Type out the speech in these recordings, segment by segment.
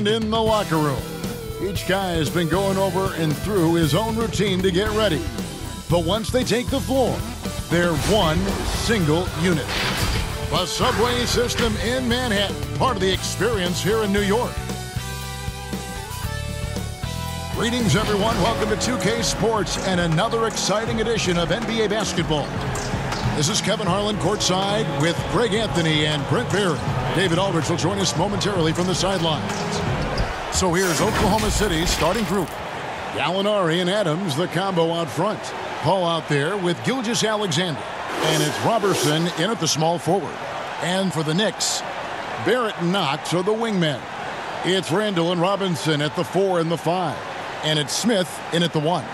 And in the locker room, each guy has been going over and through his own routine to get ready. But once they take the floor, they're one single unit. The subway system in Manhattan, part of the experience here in New York. Greetings, everyone. Welcome to 2K Sports and another exciting edition of NBA basketball. This is Kevin Harlan courtside with Greg Anthony and Brent Barry. David Aldridge will join us momentarily from the sidelines. So here's Oklahoma City's starting group. Gallinari and Adams, the combo out front. Paul out there with Gilgeous-Alexander. And it's Robertson in at the small forward. And for the Knicks, Barrett and Knox are the wingmen. It's Randall and Robinson at the 4 and the 5. And it's Smith in at the 1.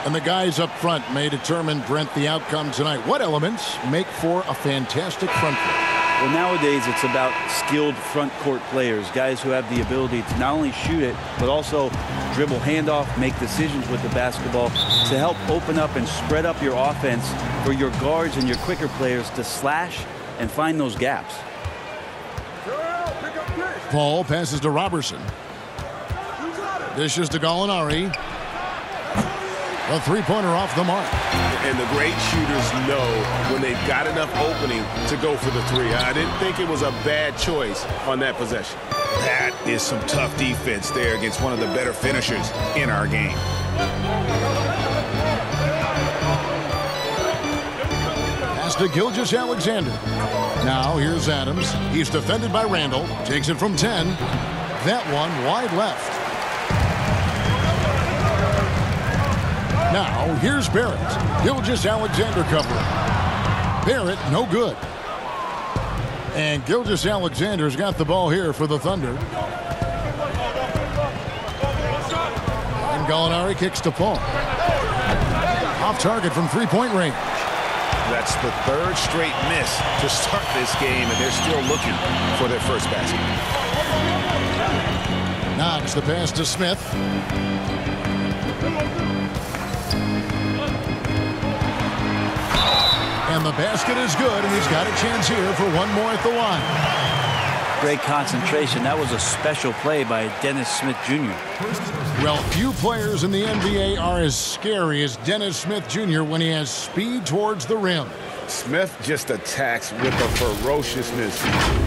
And the guys up front may determine, Brent, the outcome tonight. What elements make for a fantastic front court? Well, nowadays it's about skilled front court players, guys who have the ability to not only shoot it, but also dribble handoff, make decisions with the basketball to help open up and spread up your offense for your guards and your quicker players to slash and find those gaps. Paul passes to Robertson. Dishes to Gallinari. A three-pointer off the mark. And the great shooters know when they've got enough opening to go for the three. I didn't think it was a bad choice on that possession. That is some tough defense there against one of the better finishers in our game. Pass to Gilgeous-Alexander. Now here's Adams. He's defended by Randall. Takes it from 10. That one wide left. Now, here's Barrett. Gilgeous-Alexander covering. Barrett, no good. And Gilgeous-Alexander's got the ball here for the Thunder. And Gallinari kicks to Paul. Off target from three-point range. That's the third straight miss to start this game, and they're still looking for their first basket. Knox the pass to Smith. And the basket is good, and he's got a chance here for one more at the line. Great concentration. That was a special play by Dennis Smith Jr. Well, few players in the NBA are as scary as Dennis Smith Jr. when he has speed towards the rim. Smith just attacks with a ferociousness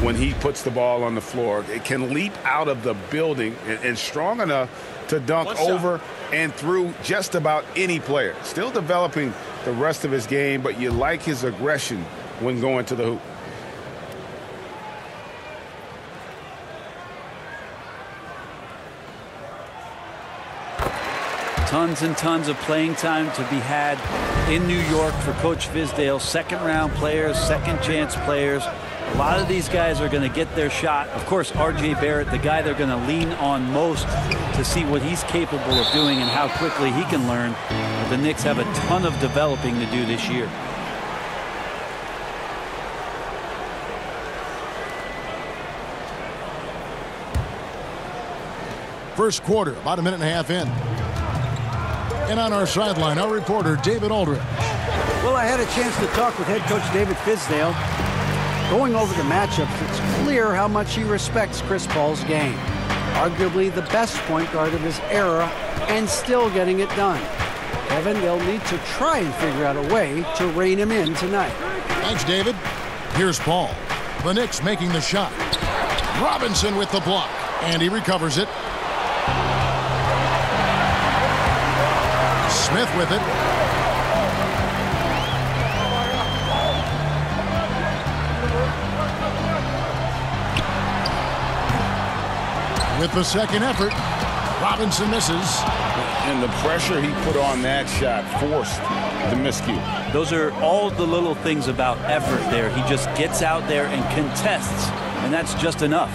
when he puts the ball on the floor. It can leap out of the building and strong enough to dunk over and through just about any player. Still developing the rest of his game, but you like his aggression when going to the hoop. Tons and tons of playing time to be had in New York for Coach Fizdale. Second-round players, second-chance players. A lot of these guys are going to get their shot. Of course, R.J. Barrett, the guy they're going to lean on most to see what he's capable of doing and how quickly he can learn. The Knicks have a ton of developing to do this year. First quarter, about a minute and a half in. And on our sideline, our reporter, David Aldridge. Well, I had a chance to talk with head coach David Fizdale. Going over the matchups, it's clear how much he respects Chris Paul's game. Arguably the best point guard of his era, and still getting it done. Kevin, they'll need to try and figure out a way to rein him in tonight. Thanks, David. Here's Paul. The Knicks making the shot. Robinson with the block, and he recovers it. Smith with it. With the second effort, Robinson misses. And the pressure he put on that shot forced the miscue. Those are all the little things about effort there. He just gets out there and contests, and that's just enough.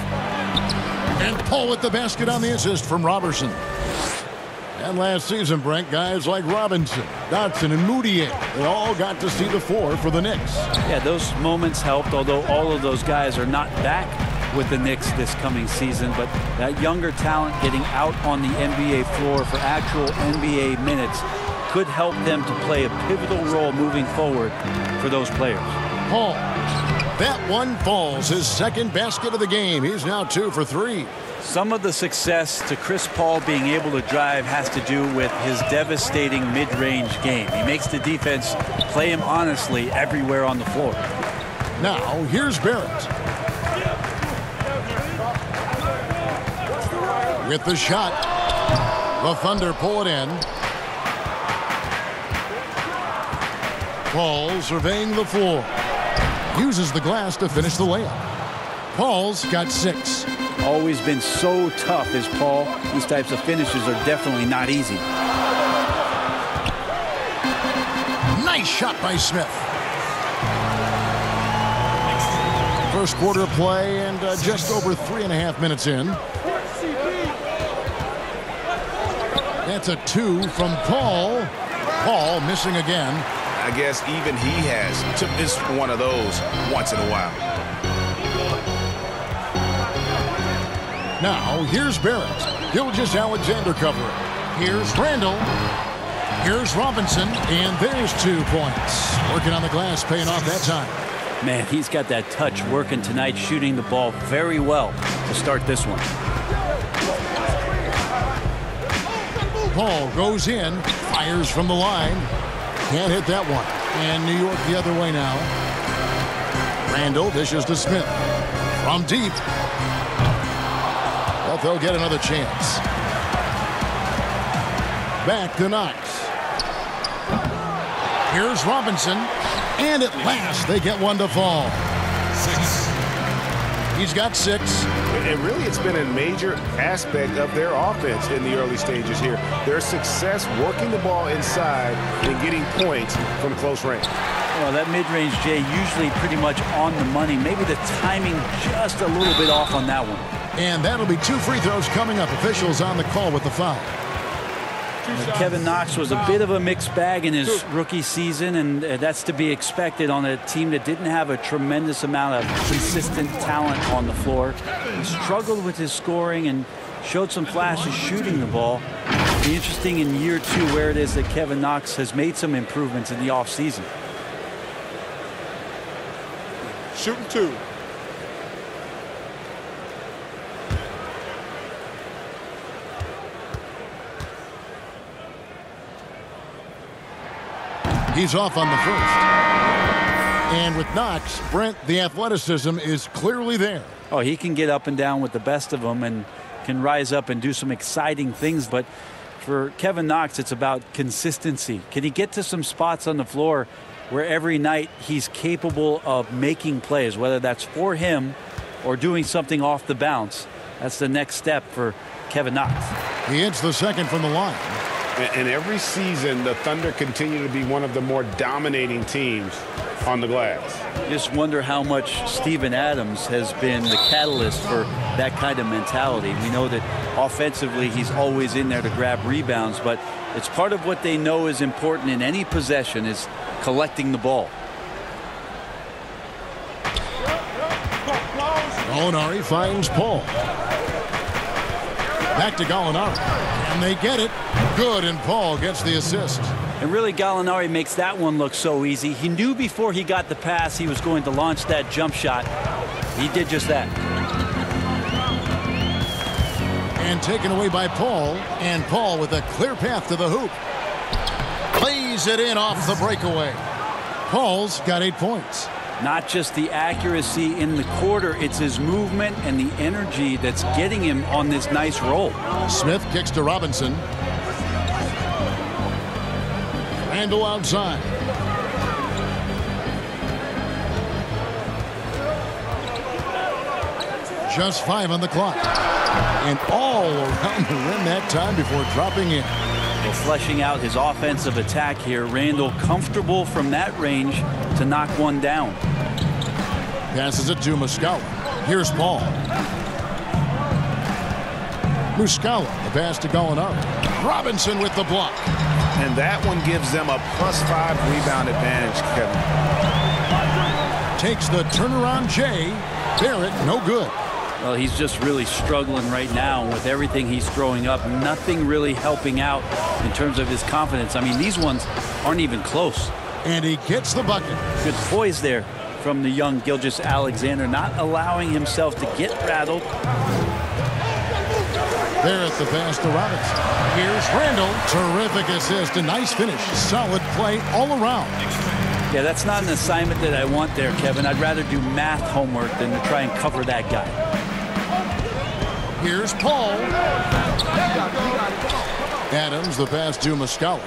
And Paul with the basket on the assist from Robertson. And last season, Brent, guys like Robinson, Dotson, and Moutier, they all got to see the floor for the Knicks. Yeah, those moments helped, although all of those guys are not back with the Knicks this coming season. But that younger talent getting out on the NBA floor for actual NBA minutes could help them to play a pivotal role moving forward for those players. Paul, that one falls, his second basket of the game. He's now 2 for 3. Some of the success to Chris Paul being able to drive has to do with his devastating mid-range game. He makes the defense play him honestly everywhere on the floor. Now, here's Barrett. With the shot, the Thunder pull it in. Paul surveying the floor. Uses the glass to finish the layup. Paul's got 6. Always been so tough as Paul. These types of finishes are definitely not easy. Nice shot by Smith. First quarter play and just over 3.5 minutes in. That's a 2 from Paul. Paul missing again. I guess even he has to miss one of those once in a while. Now, here's Barrett. Gilgeous-Alexander covering. Here's Randall. Here's Robinson. And there's 2 points. Working on the glass, paying off that time. Man, he's got that touch working tonight, shooting the ball very well to start this one. Paul goes in, fires from the line. Can't hit that one. And New York the other way now. Randall dishes to Smith. From deep. Well, they'll get another chance. Back to Knox. Here's Robinson. And at last, they get one to fall. 6. He's got 6. And really, it's been a major aspect of their offense in the early stages here. Their success working the ball inside and getting points from close range. Well, that mid-range, Jay, usually pretty much on the money. Maybe the timing just a little bit off on that one. And that'll be 2 free throws coming up. Officials on the call with the foul. Kevin Knox was a bit of a mixed bag in his rookie season, and that's to be expected on a team that didn't have a tremendous amount of consistent talent on the floor. He struggled with his scoring and showed some flashes shooting the ball. It'll be interesting in year 2 where it is that Kevin Knox has made some improvements in the offseason. Shooting 2. He's off on the first. And with Knox, Brent, the athleticism is clearly there. Oh, he can get up and down with the best of them and can rise up and do some exciting things. But for Kevin Knox, it's about consistency. Can he get to some spots on the floor where every night he's capable of making plays, whether that's for him or doing something off the bounce? That's the next step for Kevin Knox. He hits the second from the line. And every season, the Thunder continue to be one of the more dominating teams on the glass. Just wonder how much Steven Adams has been the catalyst for that kind of mentality. We know that offensively he's always in there to grab rebounds, but it's part of what they know is important in any possession is collecting the ball. Gallinari finds Paul. Back to Gallinari. And they get it. Good, and Paul gets the assist. And really, Gallinari makes that one look so easy. He knew before he got the pass he was going to launch that jump shot. He did just that. And taken away by Paul. And Paul with a clear path to the hoop. Plays it in off the breakaway. Paul's got 8 points. Not just the accuracy in the quarter, it's his movement and the energy that's getting him on this nice roll. Smith kicks to Robinson. Randall outside. Just 5 on the clock. And all around the rim that time before dropping in. Well, fleshing out his offensive attack here. Randall comfortable from that range to knock one down. Passes it to Muscala. Here's Paul. Muscala, the pass to Gallinari. Robinson with the block. And that one gives them a +5 rebound advantage, Kevin. Takes the turnaround Jay. Barrett, no good. Well, he's just really struggling right now with everything he's throwing up. Nothing really helping out in terms of his confidence. I mean, these ones aren't even close. And he gets the bucket. Good poise there from the young Gilgeous-Alexander, not allowing himself to get rattled. Barrett the pass to Robinson. Here's Randall. Terrific assist. A nice finish. Solid play all around. Yeah, that's not an assignment that I want there, Kevin. I'd rather do math homework than to try and cover that guy. Here's Paul. Adams the pass to Muscala.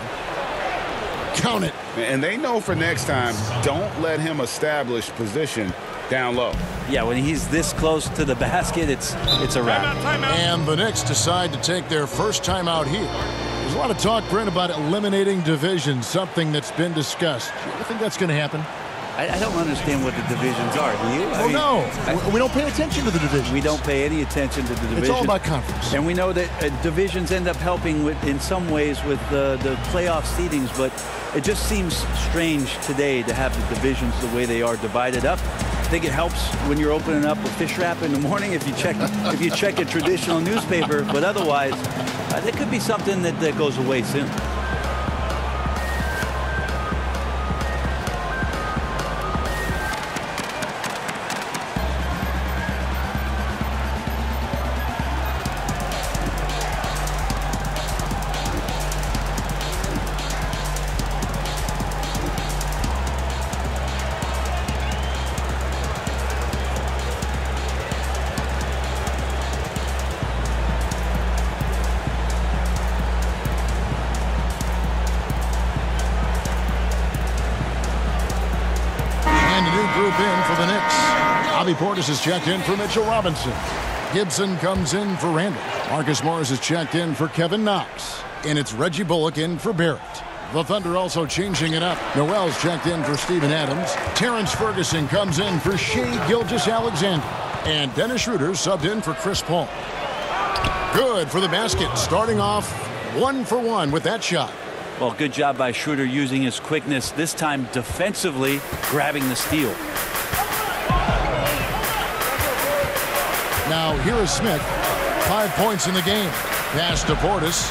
Count it. And they know for next time, don't let him establish position down low. Yeah, when he's this close to the basket, it's a wrap. And the Knicks decide to take their first time out here. There's a lot of talk, Brent, about eliminating divisions, something that's been discussed. Do you think that's going to happen? I don't understand what the divisions are. Do you? We don't pay attention to the divisions. We don't pay any attention to the divisions. It's all about conference. And we know that divisions end up helping in some ways with the playoff seedings, but it just seems strange today to have the divisions the way they are divided up. I think it helps when you're opening up a fish wrap in the morning if you check a traditional newspaper, but otherwise, there could be something that goes away soon. Group in for the Knicks. Bobby Portis is checked in for Mitchell Robinson. Gibson comes in for Randall. Marcus Morris is checked in for Kevin Knox. And it's Reggie Bullock in for Barrett. The Thunder also changing it up. Noel's checked in for Steven Adams. Terrence Ferguson comes in for Shai Gilgeous-Alexander. And Dennis Schroeder subbed in for Chris Paul. Good for the basket. Starting off 1 for 1 with that shot. Well, good job by Schroeder using his quickness, this time defensively grabbing the steal. Now here is Smith. 5 points in the game. Pass to Portis.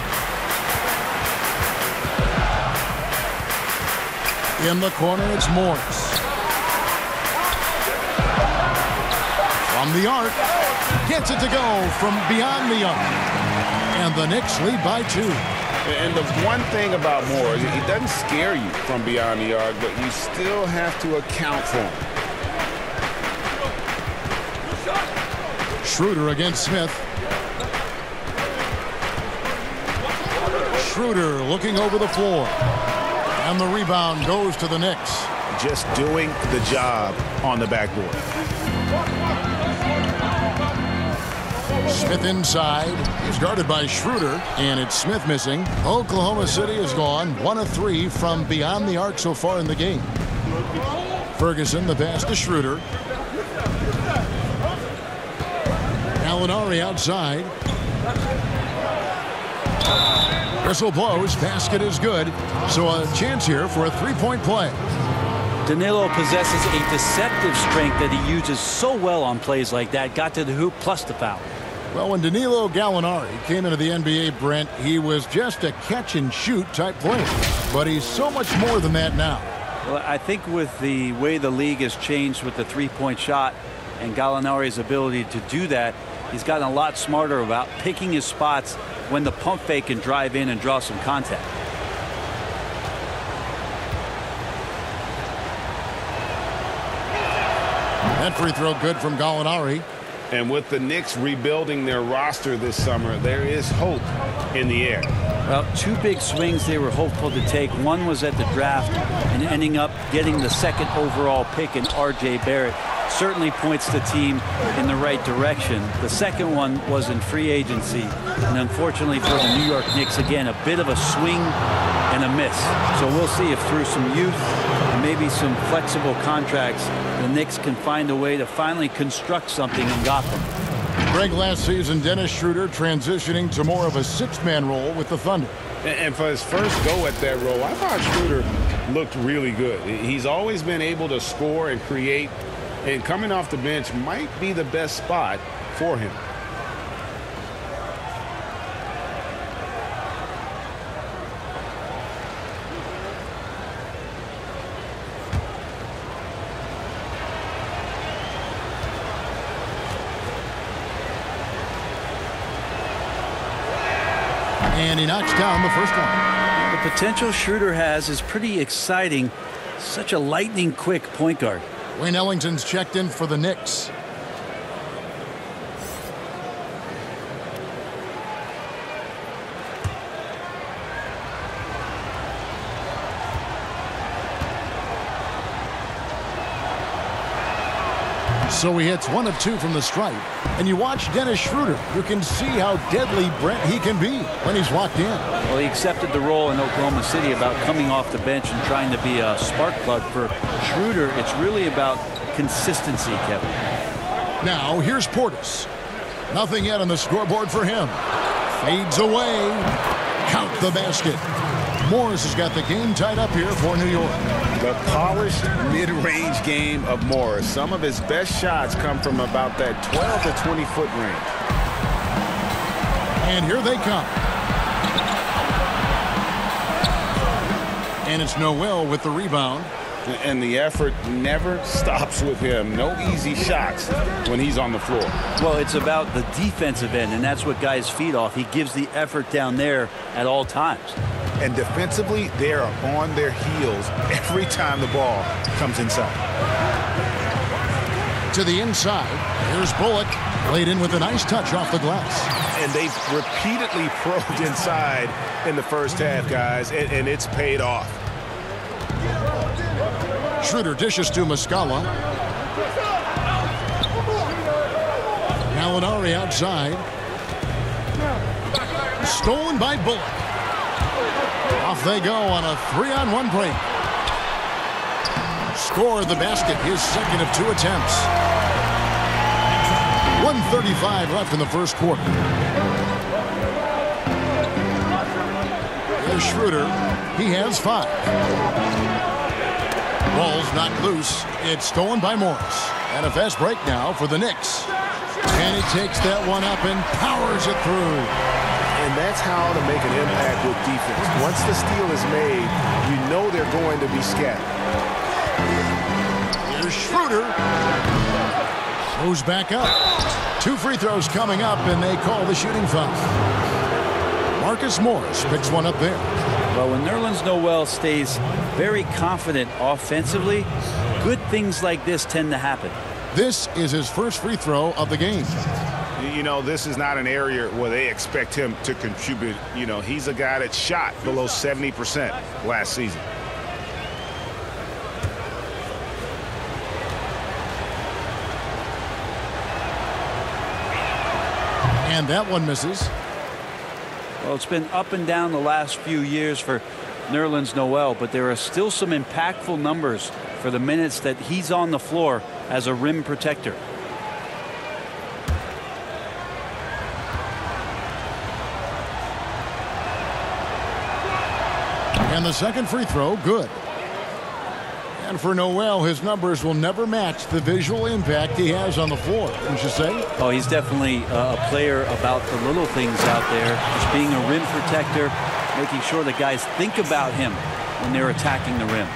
In the corner, it's Morris. From the arc. Gets it to go from beyond the arc. And the Knicks lead by 2. And the one thing about Moore is he doesn't scare you from beyond the arc, but you still have to account for him. Schroeder against Smith. Schroeder looking over the floor. And the rebound goes to the Knicks. Just doing the job on the backboard. Smith inside. He's guarded by Schroeder, and it's Smith missing. Oklahoma City has gone 1 of 3 from beyond the arc so far in the game. Ferguson, the pass to Schroeder. Gallinari outside. Whistle blows. Basket is good. So a chance here for a three-point play. Danilo possesses a deceptive strength that he uses so well on plays like that. Got to the hoop plus the foul. Well, when Danilo Gallinari came into the NBA, Brent, he was just a catch-and-shoot type player. But he's so much more than that now. Well, I think with the way the league has changed with the three-point shot and Gallinari's ability to do that, he's gotten a lot smarter about picking his spots when the pump fake can drive in and draw some contact. That free throw good from Gallinari. And with the Knicks rebuilding their roster this summer, there is hope in the air. Well, 2 big swings they were hopeful to take. One was at the draft and ending up getting the 2nd overall pick in R.J. Barrett. Certainly points the team in the right direction. The second one was in free agency. And unfortunately for the New York Knicks, again, a bit of a swing and a miss. So we'll see if through some youth and maybe some flexible contracts, the Knicks can find a way to finally construct something in Gotham. Greg, last season, Dennis Schroeder transitioning to more of a 6-man role with the Thunder. And for his first go at that role, I thought Schroeder looked really good. He's always been able to score and create, and coming off the bench might be the best spot for him. And he knocks down the first one. The potential Schroeder has is pretty exciting. Such a lightning-quick point guard. Wayne Ellington's checked in for the Knicks. So he hits 1 of 2 from the stripe. And you watch Dennis Schroeder, you can see how deadly Brent he can be when he's locked in. Well, he accepted the role in Oklahoma City about coming off the bench and trying to be a spark plug. For Schroeder, it's really about consistency, Kevin. Now here's Portis. Nothing yet on the scoreboard for him. Fades away. Count the basket. Morris has got the game tied up here for New York. The polished mid-range game of Morris. Some of his best shots come from about that 12 to 20-foot range. And here they come. And it's Noel with the rebound. And the effort never stops with him. No easy shots when he's on the floor. Well, it's about the defensive end, and that's what guys feed off. He gives the effort down there at all times. And defensively, they are on their heels every time the ball comes inside. To the inside. Here's Bullock. Laid in with a nice touch off the glass. And they've repeatedly probed inside in the first half, guys, and it's paid off. Schroeder dishes to Muscala. Gallinari outside. Stolen by Bullock. Off they go on a 3-on-1 break. Scored the basket, his second of 2 attempts. 1:35 left in the first quarter. Here's Schroeder. He has 5. Ball's knocked loose. It's stolen by Morris. And a fast break now for the Knicks. And he takes that one up and powers it through. And that's how to make an impact with defense. Once the steal is made, you know they're going to be scattered. Here's Schroeder. Goes back up. 2 free throws coming up, and they call the shooting foul. Marcus Morris picks one up there. Well, when Nerlens Noel stays very confident offensively, good things like this tend to happen. This is his first free throw of the game. You know, this is not an area where they expect him to contribute. You know, he's a guy that shot below 70% last season. And that one misses. Well, it's been up and down the last few years for Nerlens Noel, but there are still some impactful numbers for the minutes that he's on the floor as a rim protector. And the second free throw, good. And for Noel, his numbers will never match the visual impact he has on the floor, wouldn't you say? Oh, he's definitely a player about the little things out there. Just being a rim protector, making sure that guys think about him when they're attacking the rim.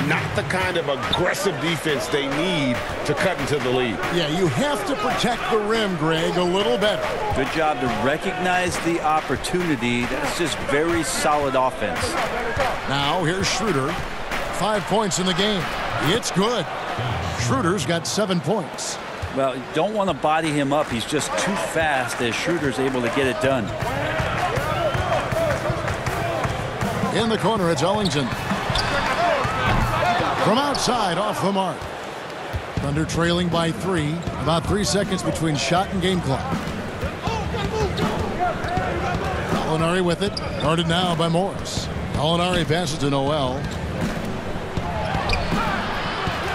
Not the kind of aggressive defense they need to cut into the lead. Yeah, you have to protect the rim, Greg, a little better. Good job to recognize the opportunity. That's just very solid offense. Now here's Schroeder. 5 points in the game. It's good. Schroeder's got 7 points. Well, you don't want to body him up. He's just too fast as Schroeder's able to get it done. In the corner, it's Ellington. From outside, off the mark. Thunder trailing by 3. About 3 seconds between shot and game clock. Gallinari with it. Guarded now by Morris. Gallinari passes to Noel.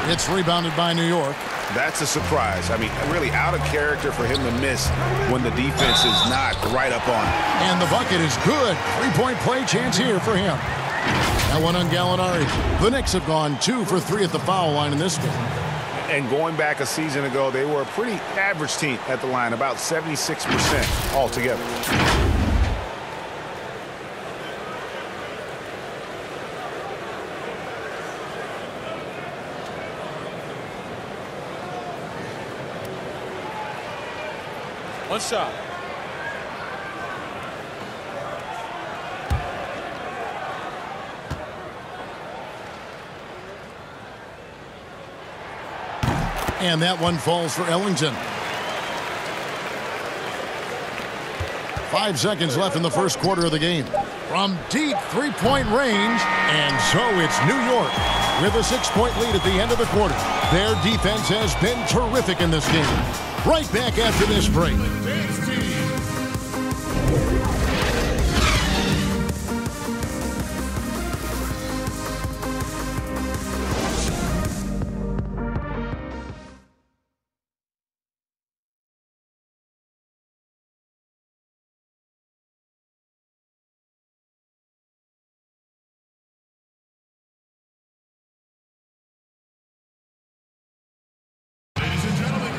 It's rebounded by New York. That's a surprise. I mean, really out of character for him to miss when the defense is not right up on him. And the bucket is good. 3-point play chance here for him. That one on Gallinari. The Knicks have gone 2 for 3 at the foul line in this game. And going back a season ago, they were a pretty average team at the line, about 76% altogether. One shot. And that one falls for Ellington. 5 seconds left in the first quarter of the game. From deep three-point range, and so it's New York with a 6-point lead at the end of the quarter. Their defense has been terrific in this game. Right back after this break.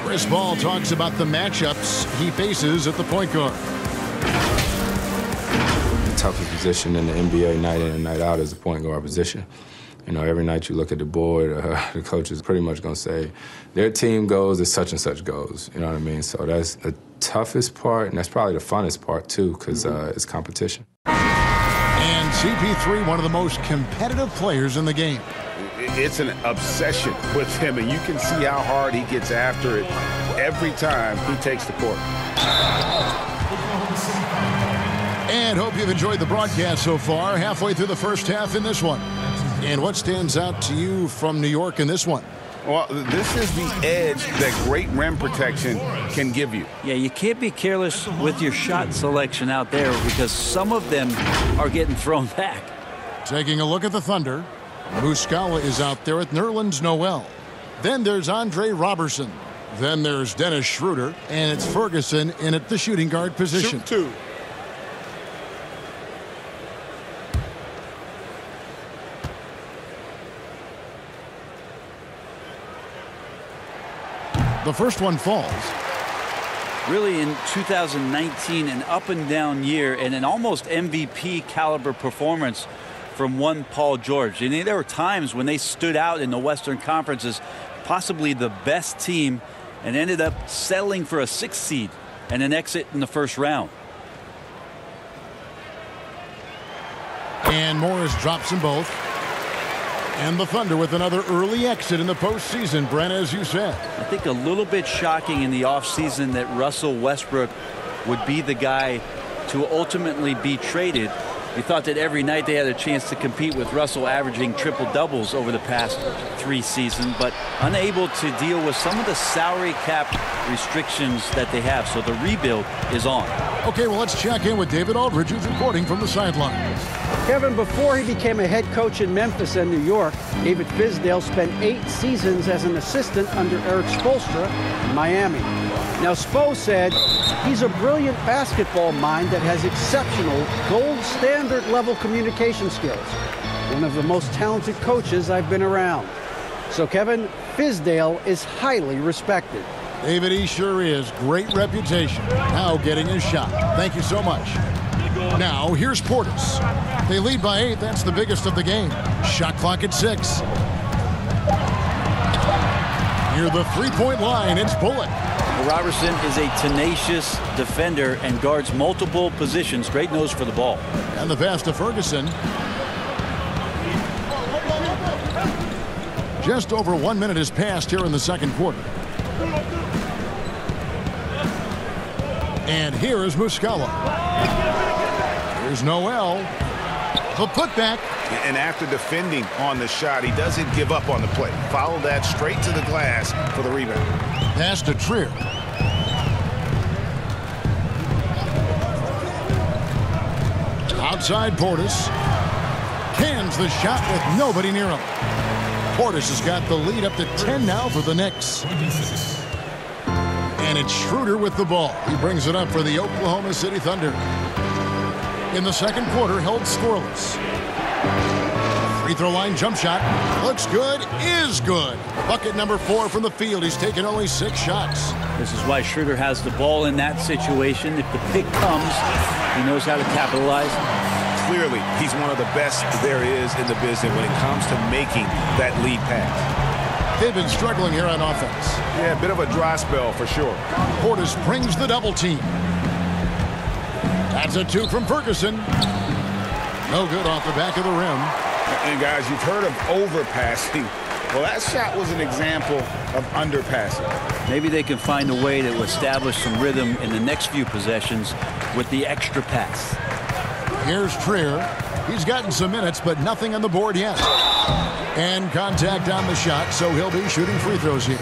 Chris Paul talks about the matchups he faces at the point guard. The toughest position in the NBA night in and night out is the point guard position. You know, every night you look at the board, the coach is pretty much going to say, their team goes as such and such goes. You know what I mean? So that's the toughest part, and that's probably the funnest part, too, because it's competition. And CP3, one of the most competitive players in the game. It's an obsession with him, and you can see how hard he gets after it every time he takes the court. And hope you've enjoyed the broadcast so far, halfway through the first half in this one. And what stands out to you from New York in this one? Well, this is the edge that great rim protection can give you. Yeah, you can't be careless with your shot selection out there because some of them are getting thrown back. Taking a look at the Thunder. Muscala is out there at Nerlens Noel. Then there's Andre Robertson. Then there's Dennis Schroeder. And it's Ferguson in at the shooting guard position. Shoot 2. The first one falls. Really in 2019, an up-and-down year and an almost MVP caliber performance from one Paul George. And there were times when they stood out in the Western Conference as possibly the best team and ended up settling for a 6th seed and an exit in the first round. And Morris drops them both. And the Thunder with another early exit in the postseason, Brent, as you said. I think a little bit shocking in the offseason that Russell Westbrook would be the guy to ultimately be traded. You thought that every night they had a chance to compete with Russell averaging triple-doubles over the past 3 seasons, but unable to deal with some of the salary cap restrictions that they have. So the rebuild is on. Okay, well, let's check in with David Aldridge, who's reporting from the sideline. Kevin, before he became a head coach in Memphis and New York, David Fizdale spent 8 seasons as an assistant under Eric Spoelstra in Miami. Now, Spo said he's a brilliant basketball mind that has exceptional gold standard level communication skills. One of the most talented coaches I've been around. So, Kevin, Fizdale is highly respected. David, he sure is. Great reputation. Now getting his shot. Thank you so much. Now, here's Portis. They lead by 8. That's the biggest of the game. Shot clock at 6. Near the three-point line, it's Bullock. Robertson is a tenacious defender and guards multiple positions. Great nose for the ball. And the pass to Ferguson. Just over 1 minute has passed here in the second quarter. And here is Muscala. Here's Noel. The putback. And after defending on the shot, he doesn't give up on the play. Follow that straight to the glass for the rebound. Pass to Trier. Outside Portis. Cans the shot with nobody near him. Portis has got the lead up to 10 now for the Knicks. And it's Schroeder with the ball. He brings it up for the Oklahoma City Thunder. In the second quarter, held scoreless. Free throw line jump shot. Looks good, is good. Bucket number 4 from the field. He's taken only 6 shots. This is why Schroeder has the ball in that situation. If the pick comes, he knows how to capitalize. Clearly, he's one of the best there is in the business when it comes to making that lead pass. They've been struggling here on offense. Yeah, a bit of a dry spell for sure. Portis brings the double team. That's a 2 from Ferguson. No good off the back of the rim. And guys, you've heard of overpassing. Well, that shot was an example of underpassing. Maybe they can find a way to establish some rhythm in the next few possessions with the extra pass. Here's Trier. He's gotten some minutes, but nothing on the board yet. And contact on the shot, so he'll be shooting free throws here.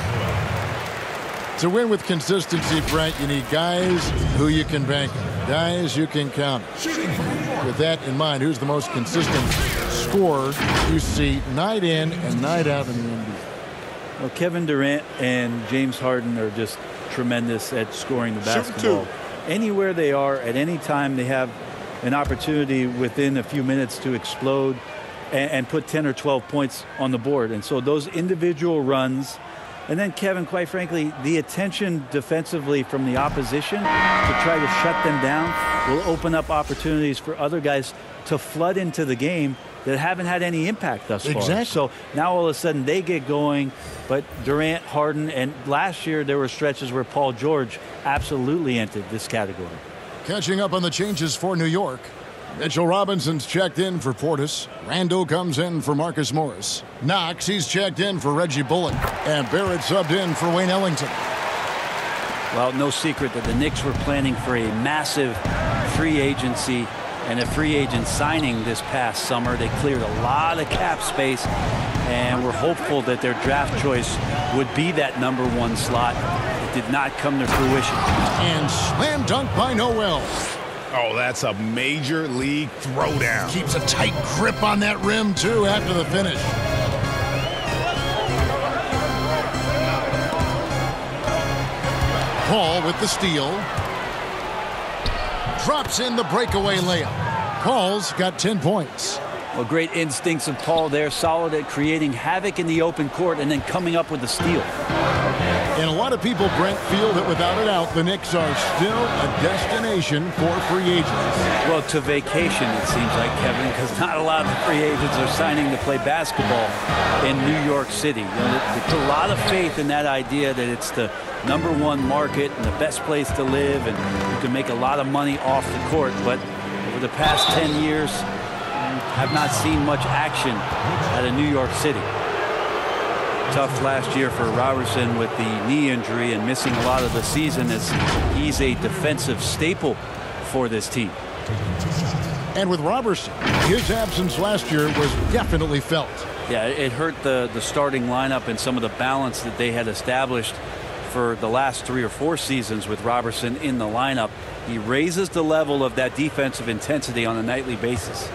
To win with consistency, Brent, you need guys who you can bank on, guys you can count on. With that in mind, who's the most consistent scorer you see night in and night out in the NBA? Well, Kevin Durant and James Harden are just tremendous at scoring the basketball. Anywhere they are, at any time, they have an opportunity within a few minutes to explode and put 10 or 12 points on the board. And so those individual runs, and then Kevin, quite frankly, the attention defensively from the opposition to try to shut them down will open up opportunities for other guys to flood into the game that haven't had any impact thus far. Exactly. So now all of a sudden they get going, but Durant, Harden, and last year there were stretches where Paul George absolutely entered this category. Catching up on the changes for New York. Mitchell Robinson's checked in for Portis. Randall comes in for Marcus Morris. Knox, he's checked in for Reggie Bullock. And Barrett subbed in for Wayne Ellington. Well, no secret that the Knicks were planning for a massive free agency and a free agent signing this past summer. They cleared a lot of cap space and were hopeful that their draft choice would be that #1 slot. It did not come to fruition. And slam dunk by Noel. Oh, that's a major league throwdown. Keeps a tight grip on that rim, too, after the finish. Paul with the steal. Drops in the breakaway layup. Paul's got 10 points. Well, great instincts of Paul there, solid at creating havoc in the open court and then coming up with the steal. And a lot of people, Brent, feel that without a doubt, the Knicks are still a destination for free agents. Well, to vacation, it seems like, Kevin, because not a lot of the free agents are signing to play basketball in New York City. You know, they put a lot of faith in that idea that it's the #1 market and the best place to live, and you can make a lot of money off the court. But over the past 10 years, have not seen much action out of New York City. Tough last year for Robertson with the knee injury and missing a lot of the season, as he's a defensive staple for this team. And with Robertson, his absence last year was definitely felt. Yeah, it hurt the starting lineup and some of the balance that they had established for the last 3 or 4 seasons with Robertson in the lineup. He raises the level of that defensive intensity on a nightly basis.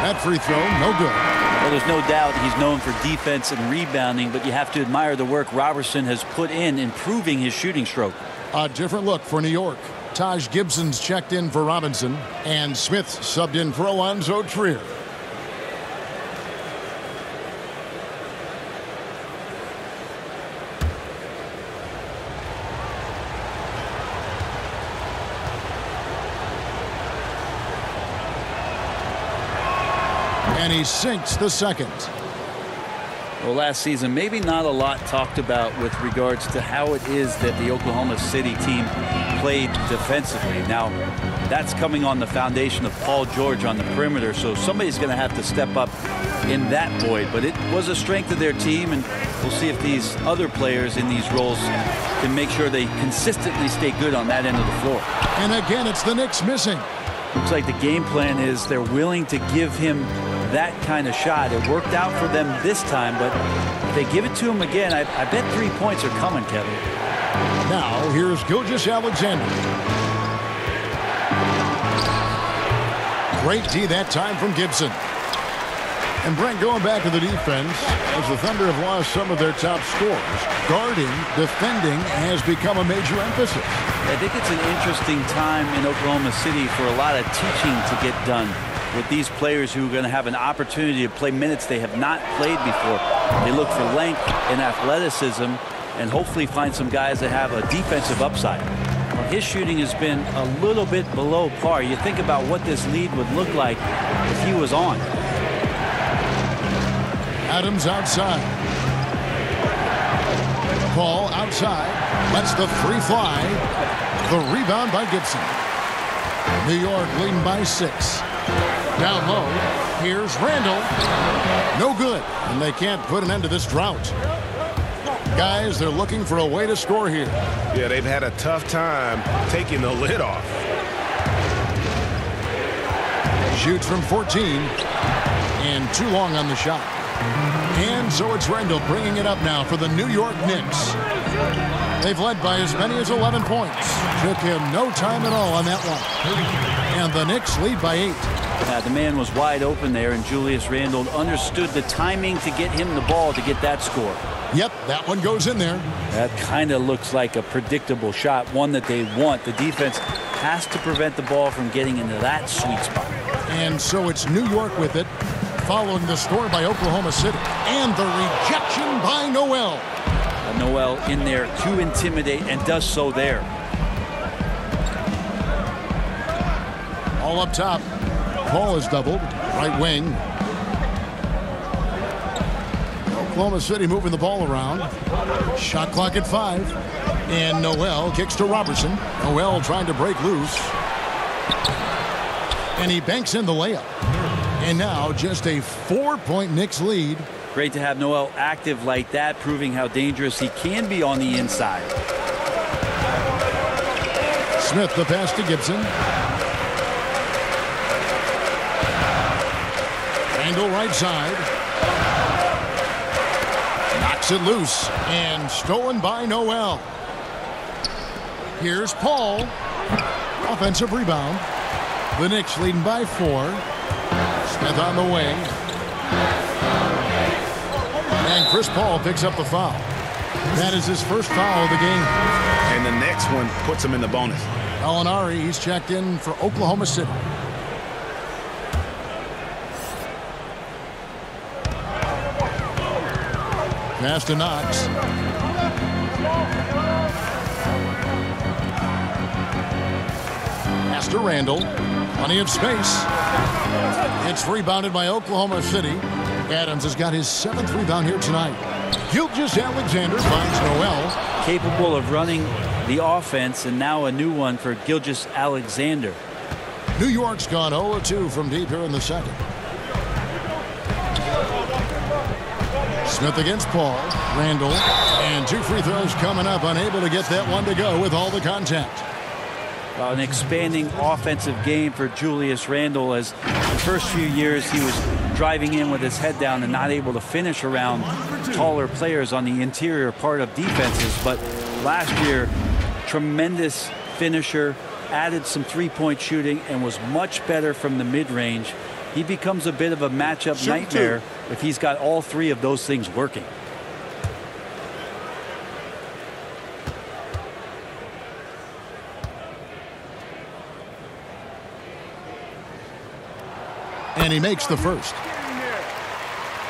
That free throw, no good. Well, there's no doubt he's known for defense and rebounding, but you have to admire the work Robertson has put in improving his shooting stroke. A different look for New York. Taj Gibson's checked in for Robinson, and Smith's subbed in for Alonzo Trier. And he sinks the second. Well, last season, maybe not a lot talked about with regards to how it is that the Oklahoma City team played defensively. Now, that's coming on the foundation of Paul George on the perimeter, so somebody's going to have to step up in that void. But it was a strength of their team, and we'll see if these other players in these roles can make sure they consistently stay good on that end of the floor. And again, it's the Knicks missing. Looks like the game plan is they're willing to give him that kind of shot. It worked out for them this time, but if they give it to him again, I bet 3 points are coming, Kevin. Now, here's Gilgeous-Alexander. Great D that time from Gibson. And Brent, going back to the defense, as the Thunder have lost some of their top scorers, guarding, defending has become a major emphasis. I think it's an interesting time in Oklahoma City for a lot of teaching to get done with these players who are going to have an opportunity to play minutes they have not played before. They look for length and athleticism and hopefully find some guys that have a defensive upside. Well, his shooting has been a little bit below par. You think about what this lead would look like if he was on. Adams outside. Paul outside. Lets the three fly. The rebound by Gibson. New York leading by 6. Down low, here's Randall. No good, and they can't put an end to this drought. Guys, they're looking for a way to score here. Yeah, they've had a tough time taking the lid off. Shoots from 14, and too long on the shot. And so it's Randall bringing it up now for the New York Knicks. They've led by as many as 11 points. Took him no time at all on that one. And the Knicks lead by 8. The man was wide open there, and Julius Randle understood the timing to get him the ball to get that score. Yep, that one goes in there. That kind of looks like a predictable shot, one that they want. The defense has to prevent the ball from getting into that sweet spot. And so it's New York with it, following the score by Oklahoma City. And the rejection by Noel. Noel in there to intimidate, and does so there. All up top. Paul is doubled. Right wing. Oklahoma City moving the ball around. Shot clock at 5. And Noel kicks to Robertson. Noel trying to break loose. And he banks in the layup. And now just a 4-point Knicks lead. Great to have Noel active like that, proving how dangerous he can be on the inside. Smith the pass to Gibson. Randall right side. Knocks it loose and stolen by Noel. Here's Paul. Offensive rebound. The Knicks leading by 4. Smith on the wing. And Chris Paul picks up the foul. That is his first foul of the game. And the next one puts him in the bonus. Gallinari, he's checked in for Oklahoma City. Pass to Knox. Pass to Randall. Plenty of space. It's rebounded by Oklahoma City. Adams has got his 7th rebound here tonight. Gilgeous-Alexander finds Noel. Capable of running the offense, and now a new one for Gilgeous-Alexander. New York's gone 0-2 from deep here in the second. Smith against Paul. Randall. And 2 free throws coming up. Unable to get that one to go with all the contact. An expanding offensive game for Julius Randle, as the first few years he was driving in with his head down and not able to finish around taller players on the interior part of defenses. But last year, tremendous finisher, added some three-point shooting, and was much better from the mid-range. He becomes a bit of a matchup nightmare if he's got all 3 of those things working. And he makes the first.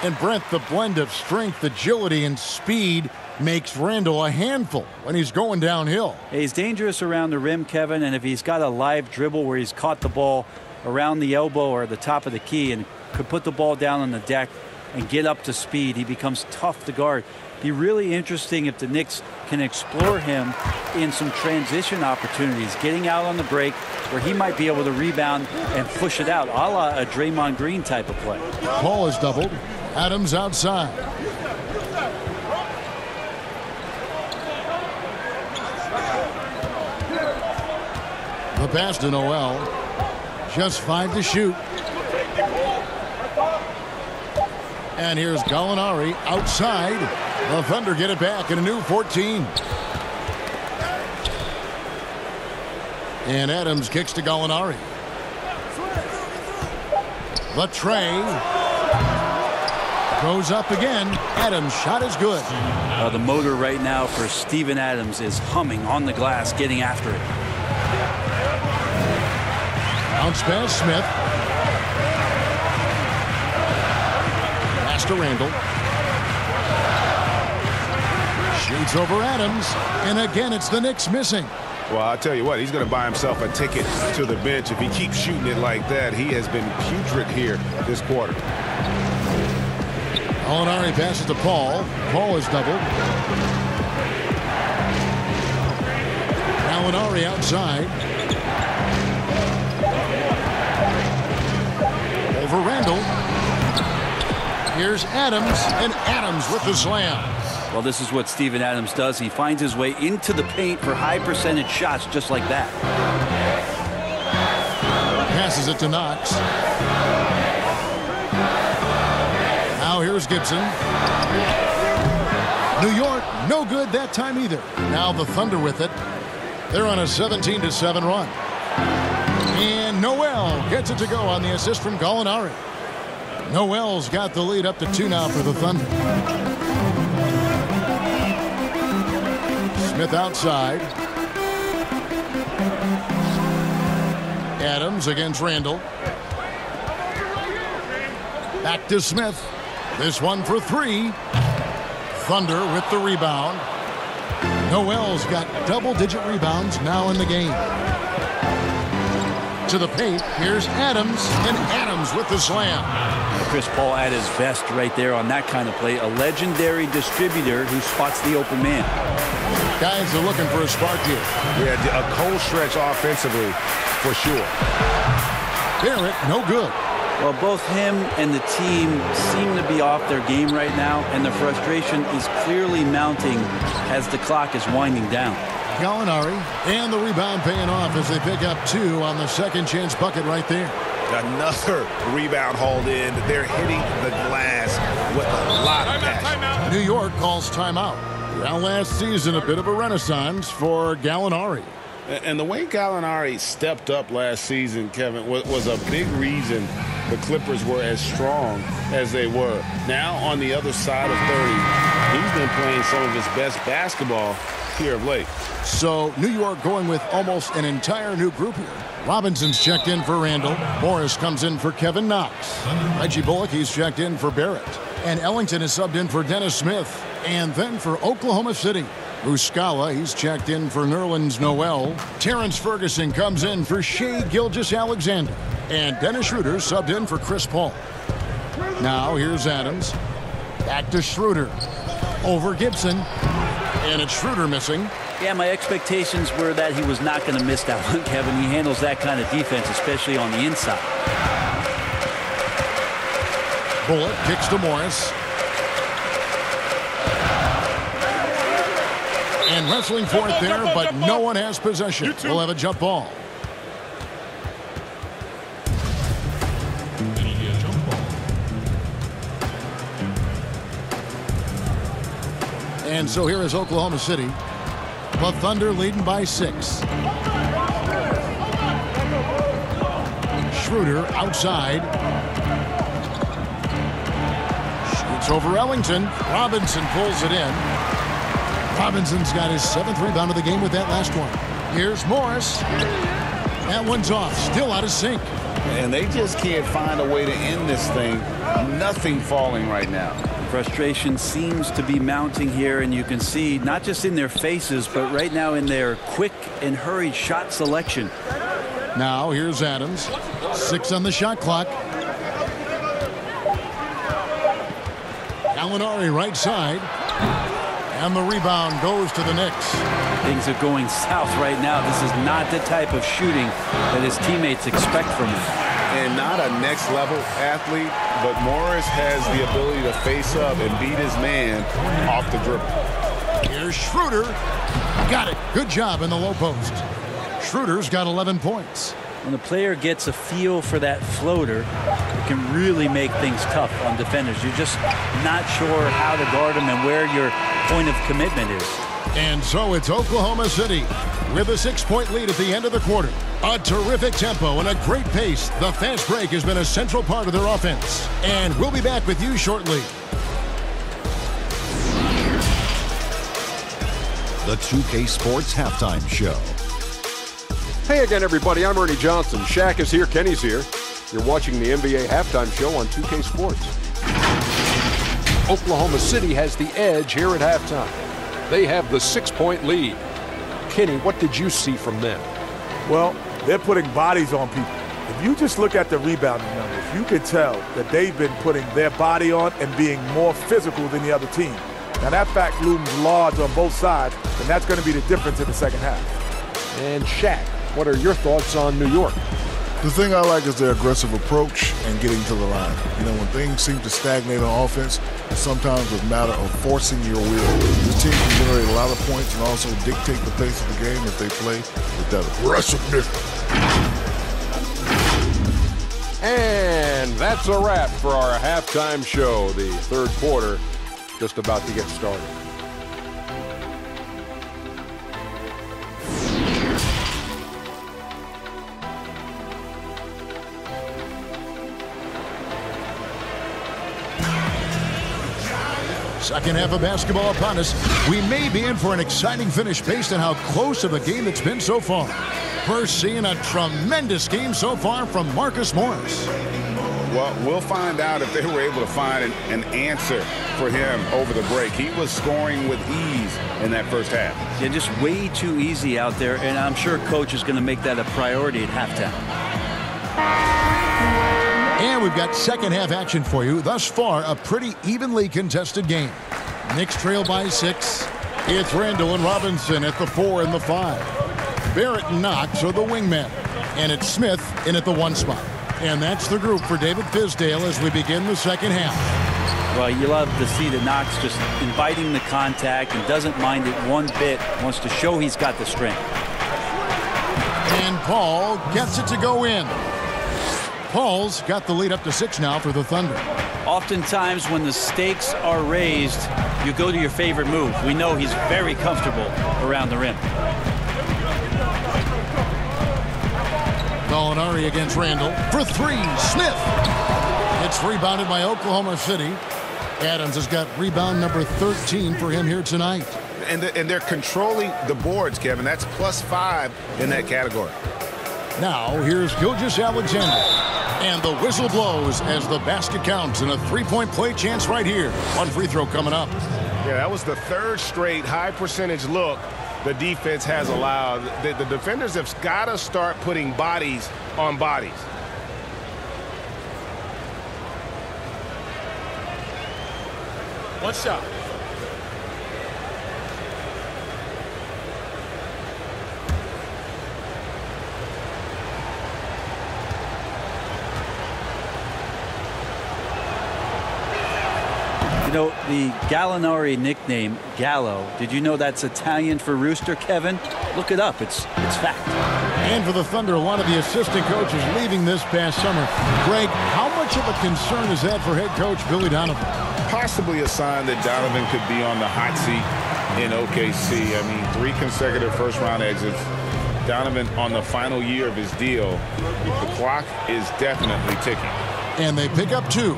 And Brent, the blend of strength, agility, and speed makes Randall a handful when he's going downhill. He's dangerous around the rim, Kevin, and if he's got a live dribble where he's caught the ball around the elbow or the top of the key and could put the ball down on the deck and get up to speed, he becomes tough to guard. Be really interesting if the Knicks can explore him in some transition opportunities, getting out on the break where he might be able to rebound and push it out, a la a Draymond Green type of play. Paul is doubled. Adams outside. The pass to Noel. Just 5 to shoot. And here's Gallinari outside. The Thunder get it back in a new 14. And Adams kicks to Gallinari. The tray goes up again. Adams' shot is good. The motor right now for Steven Adams is humming on the glass, getting after it. Bounce pass, Smith. Pass to Randall. Shoots over Adams. And again, it's the Knicks missing. Well, I'll tell you what, he's going to buy himself a ticket to the bench if he keeps shooting it like that. He has been putrid here this quarter. Gallinari passes to Paul. Paul is doubled. Gallinari outside. Here's Adams, and Adams with the slam. Well, this is what Steven Adams does. He finds his way into the paint for high percentage shots just like that. Passes it to Knox. Now here's Gibson. New York, no good that time either. Now the Thunder with it. They're on a 17-7 run. And Noel gets it to go on the assist from Gallinari. Noel's got the lead up to 2 now for the Thunder. Smith outside. Adams against Randall. Back to Smith. This one for 3. Thunder with the rebound. Noel's got double-digit rebounds now in the game. To the paint, here's Adams, and Adams with the slam. Chris Paul at his best right there on that kind of play. A legendary distributor who spots the open man. Guys are looking for a spark here. Yeah, a cold stretch offensively, for sure. Barrett, no good. Well, both him and the team seem to be off their game right now, and the frustration is clearly mounting as the clock is winding down. Gallinari, and the rebound paying off as they pick up 2 on the second chance bucket right there. Another rebound hauled in. They're hitting the glass with a lot of passion. New York calls timeout. Well, last season, a bit of a renaissance for Gallinari. And the way Gallinari stepped up last season, Kevin, was a big reason the Clippers were as strong as they were. Now, on the other side of 30, he's been playing some of his best basketball here of late. So, New York going with almost an entire new group here. Robinson's checked in for Randall. Morris comes in for Kevin Knox. Reggie Bullock, he's checked in for Barrett. And Ellington is subbed in for Dennis Smith. And then for Oklahoma City, Muscala, he's checked in for Nerlens Noel. Terrence Ferguson comes in for Shai Gilgeous-Alexander. And Dennis Schroeder subbed in for Chris Paul. Now here's Adams. Back to Schroeder. Over Gibson. And it's Schroeder missing. Yeah, my expectations were that he was not going to miss that one, Kevin. He handles that kind of defense, especially on the inside. Bullock kicks to Morris. And wrestling for it there, but no one has possession. We'll have a jump ball. And so here is Oklahoma City. The Thunder leading by 6. Schroeder outside. Shoots over Ellington. Robinson pulls it in. Robinson's got his 7th rebound of the game with that last one. Here's Morris. That one's off. Still out of sync. And they just can't find a way to end this thing. Nothing falling right now. Frustration seems to be mounting here, and you can see not just in their faces, but right now in their quick and hurried shot selection. Now here's Adams. 6 on the shot clock. Gallinari right side. And the rebound goes to the Knicks. Things are going south right now. This is not the type of shooting that his teammates expect from him. And not a next-level athlete, but Morris has the ability to face up and beat his man off the dribble. Here's Schroeder. Got it. Good job in the low post. Schroeder's got 11 points. When the player gets a feel for that floater, it can really make things tough on defenders. You're just not sure how to guard them and where your point of commitment is. And so it's Oklahoma City with a 6-point lead at the end of the quarter. A terrific tempo and a great pace. The fast break has been a central part of their offense. And we'll be back with you shortly. The 2K Sports Halftime Show. Hey again, everybody. I'm Ernie Johnson. Shaq is here. Kenny's here. You're watching the NBA Halftime Show on 2K Sports. Oklahoma City has the edge here at halftime. They have the 6-point lead. Kenny, what did you see from them? Well, they're putting bodies on people. If you just look at the rebounding numbers, you can tell that they've been putting their body on and being more physical than the other team. Now, that fact looms large on both sides, and that's going to be the difference in the second half. And Shaq, what are your thoughts on New York? The thing I like is their aggressive approach and getting to the line. You know, when things seem to stagnate on offense, it's sometimes a matter of forcing your will. This team can generate a lot of points and also dictate the pace of the game if they play with that aggressiveness. And that's a wrap for our halftime show. The third quarter just about to get started. Second half of basketball upon us. We may be in for an exciting finish based on how close of a game it's been so far. First, seeing a tremendous game so far from Marcus Morris. Well, we'll find out if they were able to find an answer for him over the break. He was scoring with ease in that first half. Yeah, just way too easy out there, and I'm sure Coach is going to make that a priority at halftime. And we've got second half action for you. Thus far, a pretty evenly contested game. Knicks trail by 6. It's Randall and Robinson at the 4 and the 5. Barrett and Knox are the wingmen. And it's Smith in at the 1 spot. And that's the group for David Fizdale as we begin the second half. Well, you love to see that Knox just inviting the contact and doesn't mind it one bit. Wants to show he's got the strength. And Paul gets it to go in. Paul's got the lead up to 6 now for the Thunder. Oftentimes when the stakes are raised, you go to your favorite move. We know he's very comfortable around the rim. Gallinari against Randall for 3. Smith. It's rebounded by Oklahoma City. Adams has got rebound number 13 for him here tonight. And they're controlling the boards, Kevin. That's +5 in that category. Now here's Gilgeous-Alexander. And the whistle blows as the basket counts, and a 3-point play chance right here. One free throw coming up. Yeah, that was the third straight high percentage look the defense has allowed. The defenders have got to start putting bodies on bodies. One shot. You know, the Gallinari nickname, Gallo, did you know that's Italian for rooster, Kevin? Look it up. It's fact. And for the Thunder, a lot of the assistant coaches leaving this past summer. Greg, how much of a concern is that for head coach Billy Donovan? Possibly a sign that Donovan could be on the hot seat in OKC. I mean, 3 consecutive first-round exits. Donovan on the final year of his deal. The clock is definitely ticking. And they pick up 2.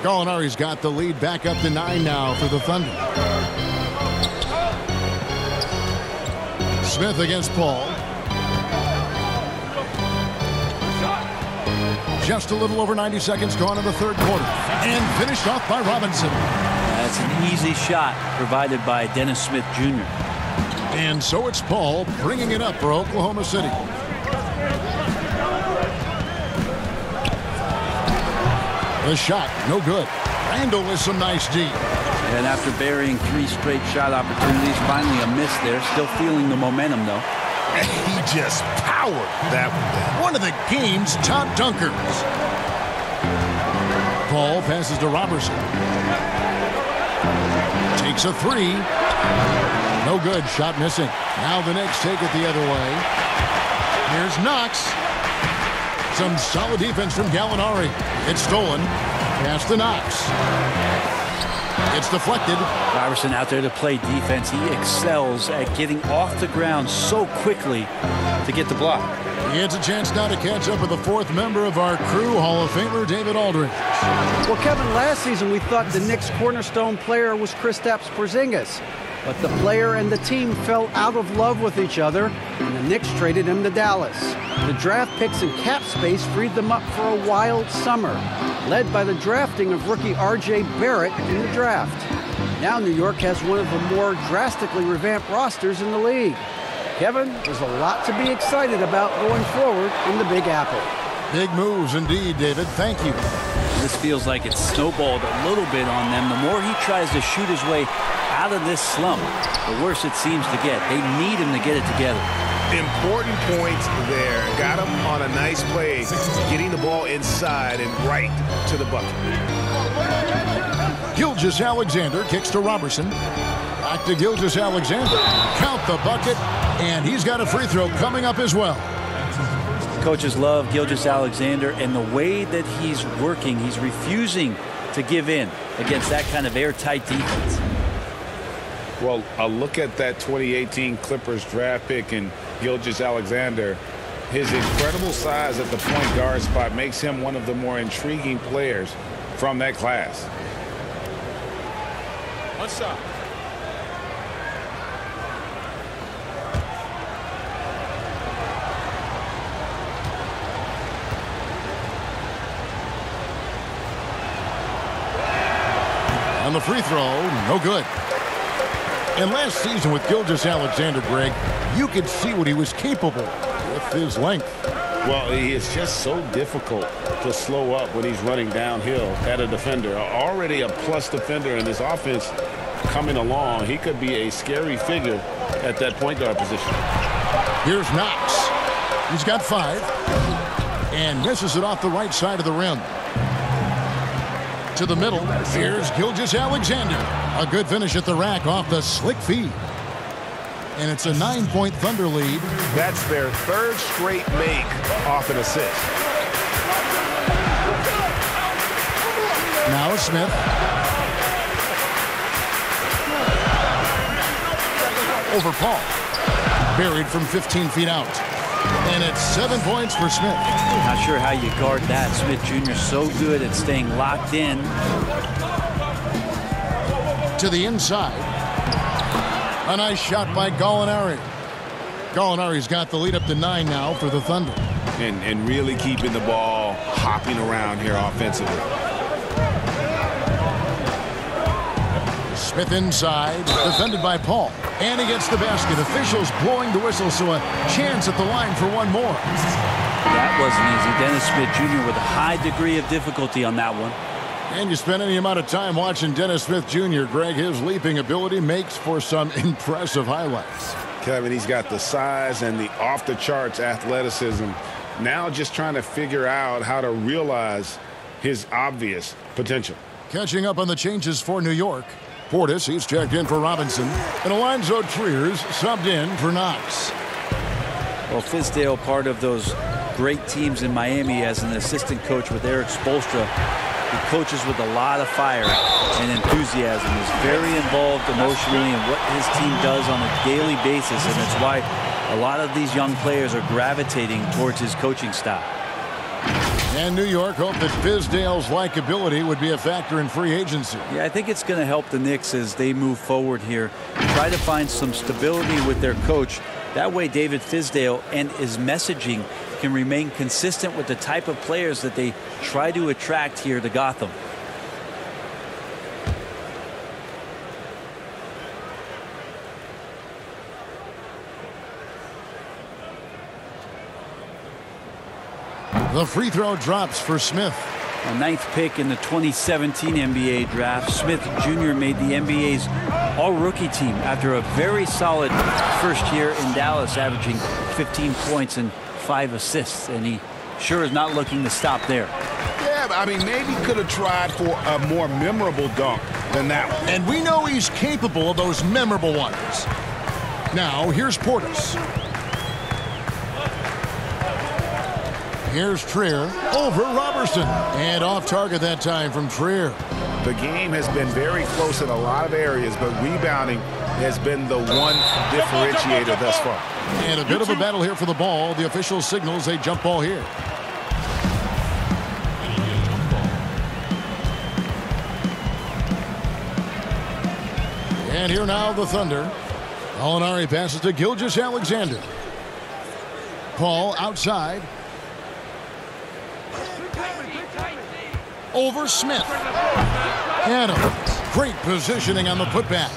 Gallinari's got the lead back up to 9 now for the Thunder. Smith against Paul. Just a little over 90 seconds gone in the third quarter. And finished off by Robinson. That's an easy shot provided by Dennis Smith Jr. And so it's Paul bringing it up for Oklahoma City. The shot, no good. Randall with some nice D. And after burying 3 straight shot opportunities, finally a miss there. Still feeling the momentum, though. He just powered that one. One of the game's top dunkers. Paul passes to Robertson. Takes a 3. No good. Shot missing. Now the Knicks take it the other way. Here's Knox. Some solid defense from Gallinari. It's stolen. Pass to Knox. It's deflected. Robertson out there to play defense. He excels at getting off the ground so quickly to get the block. He gets a chance now to catch up with the 4th member of our crew, Hall of Famer David Aldridge. Well, Kevin, last season we thought the Knicks' cornerstone player was Kristaps Porzingis. But the player and the team fell out of love with each other, and the Knicks traded him to Dallas. The draft picks and cap space freed them up for a wild summer, led by the drafting of rookie R.J. Barrett in the draft. Now New York has one of the more drastically revamped rosters in the league. Kevin, there's a lot to be excited about going forward in the Big Apple. Big moves indeed, David. Thank you. This feels like it's snowballed a little bit on them. The more he tries to shoot his way out of this slump, the worse it seems to get. They need him to get it together. Important points there. Got him on a nice play, getting the ball inside and right to the bucket. Gilgeous-Alexander kicks to Robertson. Back to Gilgeous-Alexander. Count the bucket, and he's got a free throw coming up as well. Coaches love Gilgeous-Alexander, and the way that he's working, he's refusing to give in against that kind of airtight defense. Well, a look at that 2018 Clippers draft pick and Gilgeous-Alexander. His incredible size at the point guard spot makes him one of the more intriguing players from that class. What's up? On the free throw, no good. And last season with Gilgeous-Alexander, Greg, you could see what he was capable with his length. Well, he is just so difficult to slow up when he's running downhill at a defender. Already a plus defender in this offense coming along. He could be a scary figure at that point guard position. Here's Knox. He's got 5 and misses it off the right side of the rim. To the middle, here's Gilgeous-Alexander. A good finish at the rack off the slick feed. And it's a 9-point Thunder lead. That's their 3rd straight make off an assist. Now Smith. Over Paul. Buried from 15 feet out. And it's 7 points for Smith. Not sure how you guard that. Smith Jr. so good at staying locked in. To the inside. A nice shot by Gallinari. Gallinari's got the lead up to 9 now for the Thunder. And really keeping the ball hopping around here offensively. Smith inside, defended by Paul. And he gets the basket. Officials blowing the whistle, so a chance at the line for one more. That wasn't easy. Dennis Smith Jr. with a high degree of difficulty on that one. And you spend any amount of time watching Dennis Smith Jr., Greg, his leaping ability makes for some impressive highlights. Kevin, he's got the size and the off-the-charts athleticism. Now just trying to figure out how to realize his obvious potential. Catching up on the changes for New York. Portis, he's checked in for Robinson. And Alonzo Triers subbed in for Knox. Well, Fizdale, part of those great teams in Miami as an assistant coach with Eric Spoelstra. He coaches with a lot of fire and enthusiasm. He's very involved emotionally in what his team does on a daily basis, and that's why a lot of these young players are gravitating towards his coaching style. And New York hoped that Fizdale's likability would be a factor in free agency. Yeah, I think it's going to help the Knicks as they move forward here. Try to find some stability with their coach. That way David Fizdale and his messaging can remain consistent with the type of players that they try to attract here to Gotham. The free throw drops for Smith. A 9th pick in the 2017 NBA draft. Smith Jr. made the NBA's all-rookie team after a very solid first year in Dallas, averaging 15 points and 5 assists, and he sure is not looking to stop there. Yeah, I mean, maybe could have tried for a more memorable dunk than that one. And we know he's capable of those memorable ones. Now, here's Portis. Here's Trier over Robertson. And off target that time from Trier. The game has been very close in a lot of areas, but rebounding has been the one differentiator thus far. And a bit of a battle here for the ball. The official signals a jump ball here. And here now the Thunder. Gallinari passes to Gilgeous-Alexander. Paul outside. Over Smith. And a great positioning on the putback.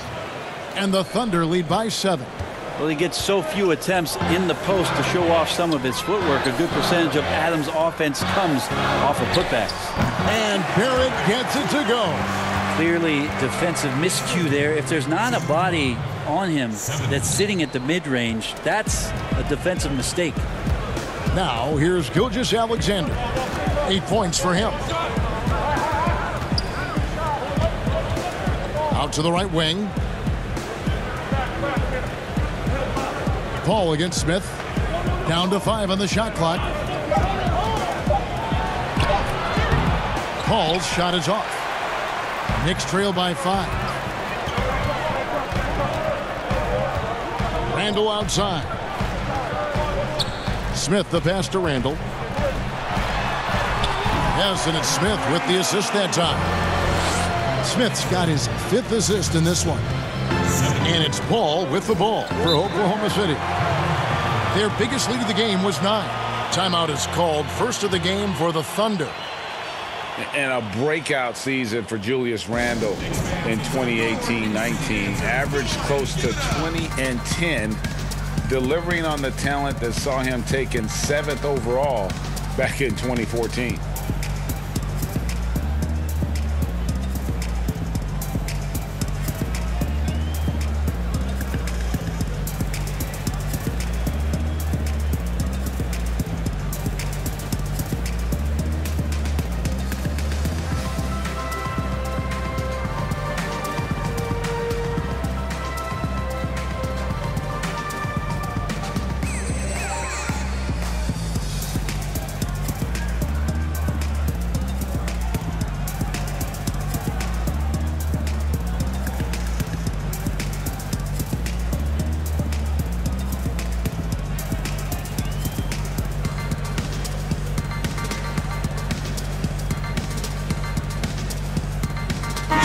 And the Thunder lead by 7. Well, he gets so few attempts in the post to show off some of his footwork. A good percentage of Adams' offense comes off of putbacks. And Barrett gets it to go. Clearly defensive miscue there. If there's not a body on him that's sitting at the mid-range, that's a defensive mistake. Now here's Gilgeous-Alexander. 8 points for him. Out to the right wing. Paul against Smith. Down to 5 on the shot clock. Paul's shot is off. Knicks trail by 5. Randall outside. Smith the pass to Randall. Yes, and it's Smith with the assist that time. Smith's got his 5th assist in this one. And it's Paul with the ball for Oklahoma City. Their biggest lead of the game was 9. Timeout is called. First of the game for the Thunder. And a breakout season for Julius Randle in 2018-19. Averaged close to 20 and 10, delivering on the talent that saw him taken 7th overall back in 2014.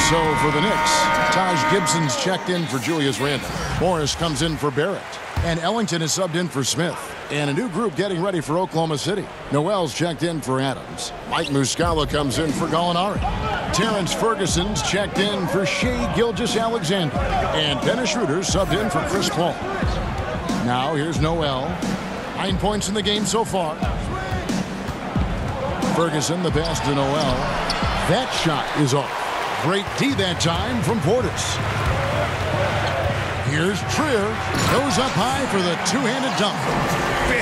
So for the Knicks, Taj Gibson's checked in for Julius Randle. Morris comes in for Barrett. And Ellington is subbed in for Smith. And a new group getting ready for Oklahoma City. Noel's checked in for Adams. Mike Muscala comes in for Gallinari. Terrence Ferguson's checked in for Shai Gilgeous-Alexander. And Dennis Schroeder subbed in for Chris Paul. Now here's Noel. 9 points in the game so far. Ferguson the pass to Noel. That shot is off. Great D that time from Portis. Here's Trier. Goes up high for the two-handed dunk.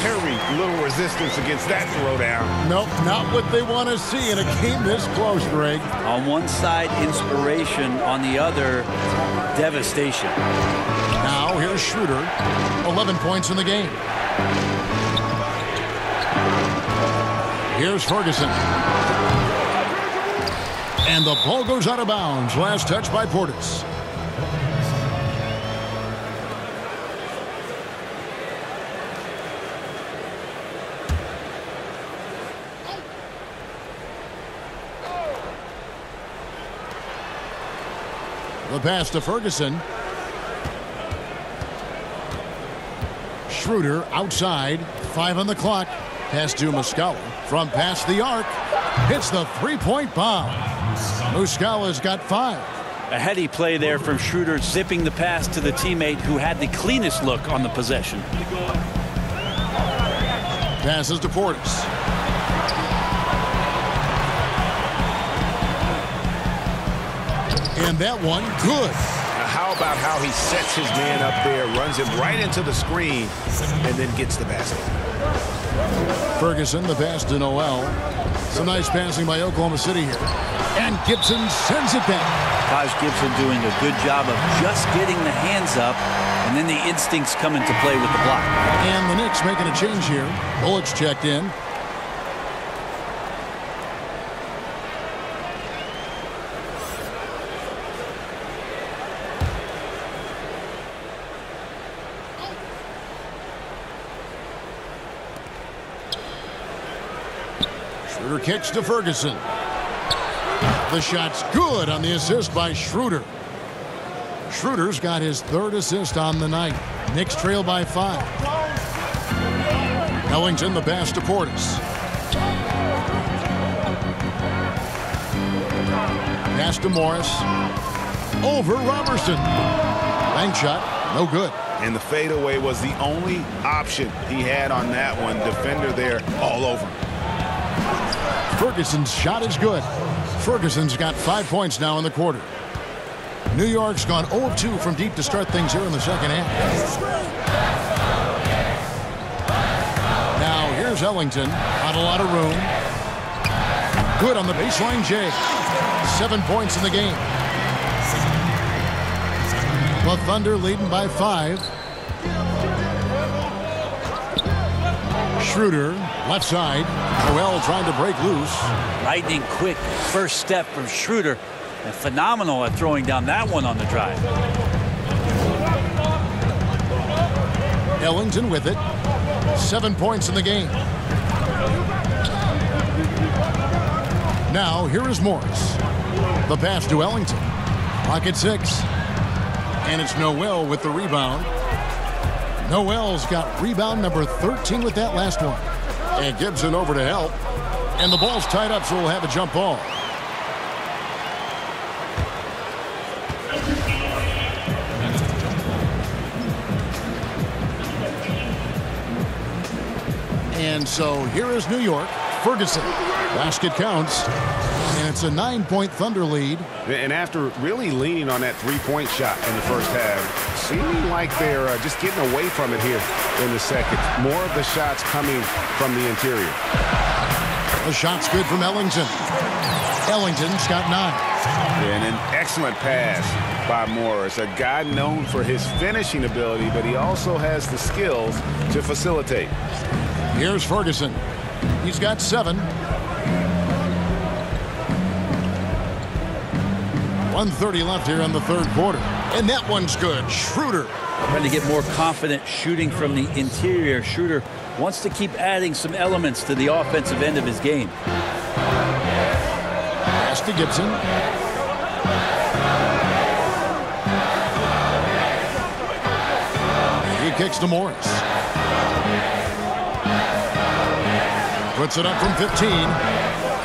Very little resistance against that throwdown. Nope, not what they want to see in a game this close, Greg. On one side, inspiration. On the other, devastation. Now here's Schroeder. 11 points in the game. Here's Ferguson. And the ball goes out of bounds. Last touch by Portis. The pass to Ferguson. Schroeder outside. 5 on the clock. Pass to Muscala. From past the arc. Hits the three-point bomb. Muscala's got 5. A heady play there from Schroeder, zipping the pass to the teammate who had the cleanest look on the possession. Passes to Portis. And that one, good. Now how about how he sets his man up there, runs him right into the screen, and then gets the basket. Ferguson, the pass to Noel. Some nice passing by Oklahoma City here. And Gibson sends it back. Taj Gibson doing a good job of just getting the hands up, and then the instincts come into play with the block. And the Knicks making a change here. Bullock's checked in. Schroeder kicks to Ferguson. The shot's good on the assist by Schroeder. Schroeder's got his 3rd assist on the night. Knicks trail by 5. Ellington the pass to Portis. Pass to Morris. Over Robertson. Bank shot, no good. And the fadeaway was the only option he had on that one. Defender there all over. Ferguson's shot is good. Ferguson's got 5 points now in the quarter. New York's gone 0 of 2 from deep to start things here in the second half. Now here's Ellington. Not a lot of room. Good on the baseline, Jay. 7 points in the game. The Thunder leading by 5. Schroeder, left side. Noel trying to break loose. Lightning quick first step from Schroeder. And phenomenal at throwing down that one on the drive. Ellington with it. 7 points in the game. Now here is Morris. The pass to Ellington. Clock at 6. And it's Noel with the rebound. Noel's got rebound number 13 with that last one. And Gibson over to help. And the ball's tied up, so we'll have a jump ball. And so here is New York. Ferguson. Basket counts. And it's a 9-point Thunder lead. And after really leaning on that three-point shot in the first half, seeming like they're just getting away from it here in the second. More of the shots coming from the interior. The shot's good from Ellington. Ellington's got 9. And an excellent pass by Morris. A guy known for his finishing ability, but he also has the skills to facilitate. Here's Ferguson. He's got 7. 1:30 left here in the third quarter. And that one's good. Schroeder. Trying to get more confident shooting from the interior. Schroeder wants to keep adding some elements to the offensive end of his game. Pass to Gibson. He kicks to Morris. Puts it up from 15.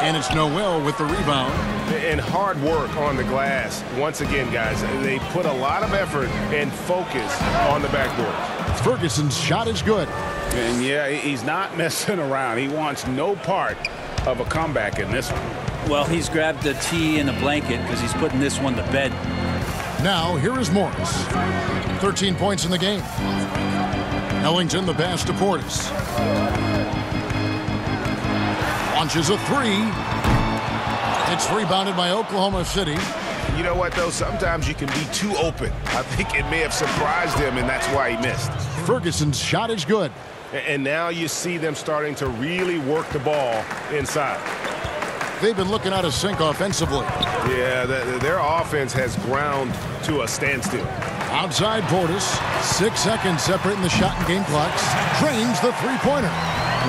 And it's Noel with the rebound. And hard work on the glass. Once again, guys, they put a lot of effort and focus on the backboard. Ferguson's shot is good. And yeah, he's not messing around. He wants no part of a comeback in this one. Well, he's grabbed a tee and a blanket because he's putting this one to bed. Now, here is Morris. 13 points in the game. Ellington, the pass to Portis. Launches a 3. It's rebounded by Oklahoma City. You know what, though? Sometimes you can be too open. I think it may have surprised him, and that's why he missed. Ferguson's shot is good. And now you see them starting to really work the ball inside. They've been looking out of sync offensively. Yeah, their offense has ground to a standstill. Outside Portis. 6 seconds separating the shot and game clocks. Drains the three-pointer.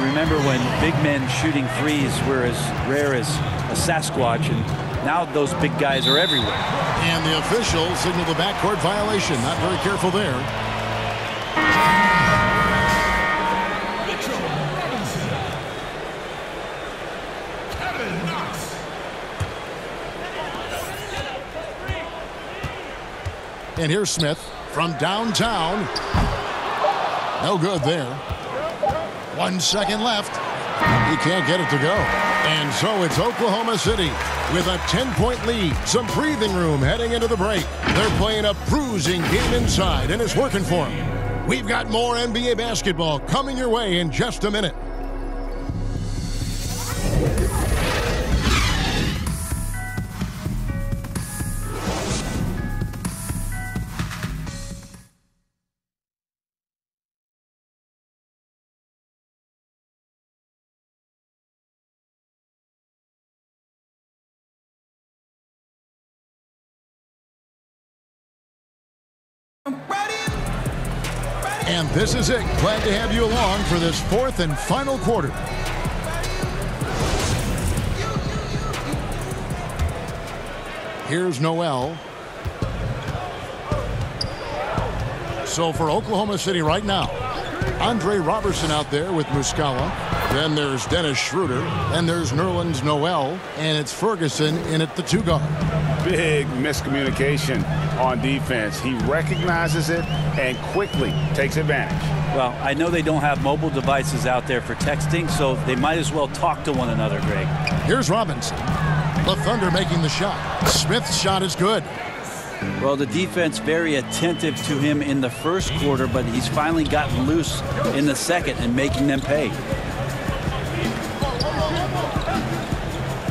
Remember when big men shooting threes were as rare as a Sasquatch, and now those big guys are everywhere. And the official signaled the backcourt violation. Not very careful there. And here's Smith from downtown. No good there. 1 second left. He can't get it to go. And so it's Oklahoma City with a 10-point lead. Some breathing room heading into the break. They're playing a bruising game inside, and it's working for them. We've got more NBA basketball coming your way in just a minute. And this is it. Glad to have you along for this fourth and final quarter. Here's Noel. So for Oklahoma City right now, Andre Robertson out there with Muscala. Then there's Dennis Schroeder. Then there's Nerlens Noel. And it's Ferguson in at the 2 guard. Big miscommunication on defense. He recognizes it and quickly takes advantage. Well, I know they don't have mobile devices out there for texting, so they might as well talk to one another, Greg. Here's Robinson. The Thunder making the shot. Smith's shot is good. Well, the defense very attentive to him in the first quarter, but he's finally gotten loose in the second and making them pay.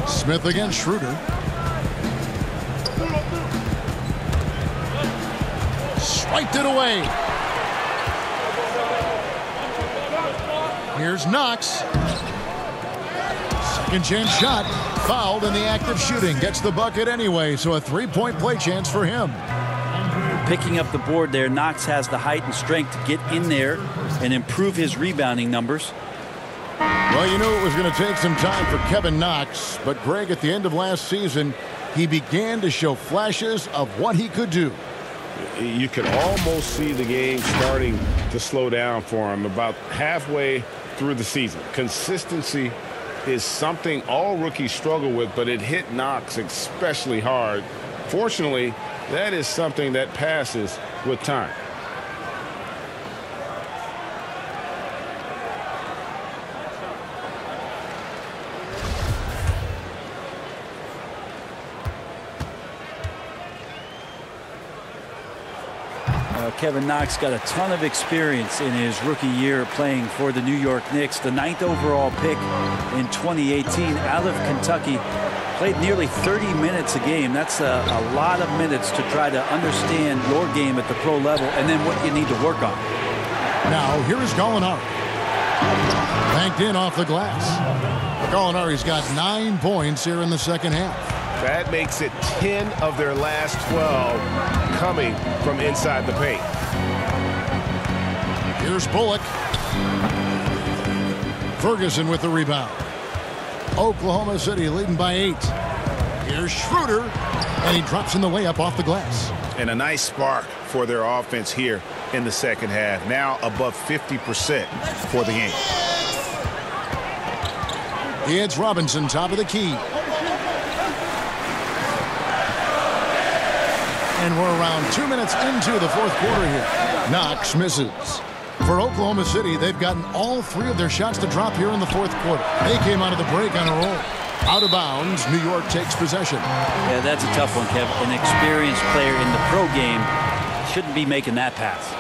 Smith against Schroeder. Swiped it away. Here's Knox. Second chance shot. Fouled in the act of shooting. Gets the bucket anyway, so a three-point play chance for him. Picking up the board there, Knox has the height and strength to get in there and improve his rebounding numbers. Well, you knew it was going to take some time for Kevin Knox, but Greg, at the end of last season, he began to show flashes of what he could do. You could almost see the game starting to slow down for him about halfway through the season. Consistency is something all rookies struggle with, but it hit Knox especially hard. Fortunately, that is something that passes with time. Kevin Knox got a ton of experience in his rookie year playing for the New York Knicks. The 9th overall pick in 2018 out of Kentucky. Played nearly 30 minutes a game. That's a lot of minutes to try to understand your game at the pro level and then what you need to work on. Now, here is Gallinari. Banked in off the glass. Gallinari's got 9 points here in the second half. That makes it 10 of their last 12 coming from inside the paint. Here's Bullock. Ferguson with the rebound. Oklahoma City leading by 8. Here's Schroeder, and he drops in the layup off the glass. And a nice spark for their offense here in the second half. Now above 50% for the game. It's Robinson, top of the key. And we're around 2 minutes into the fourth quarter here. Knox misses. For Oklahoma City, they've gotten all 3 of their shots to drop here in the fourth quarter. They came out of the break on a roll. Out of bounds, New York takes possession. Yeah, that's a tough one, Kevin. An experienced player in the pro game shouldn't be making that pass.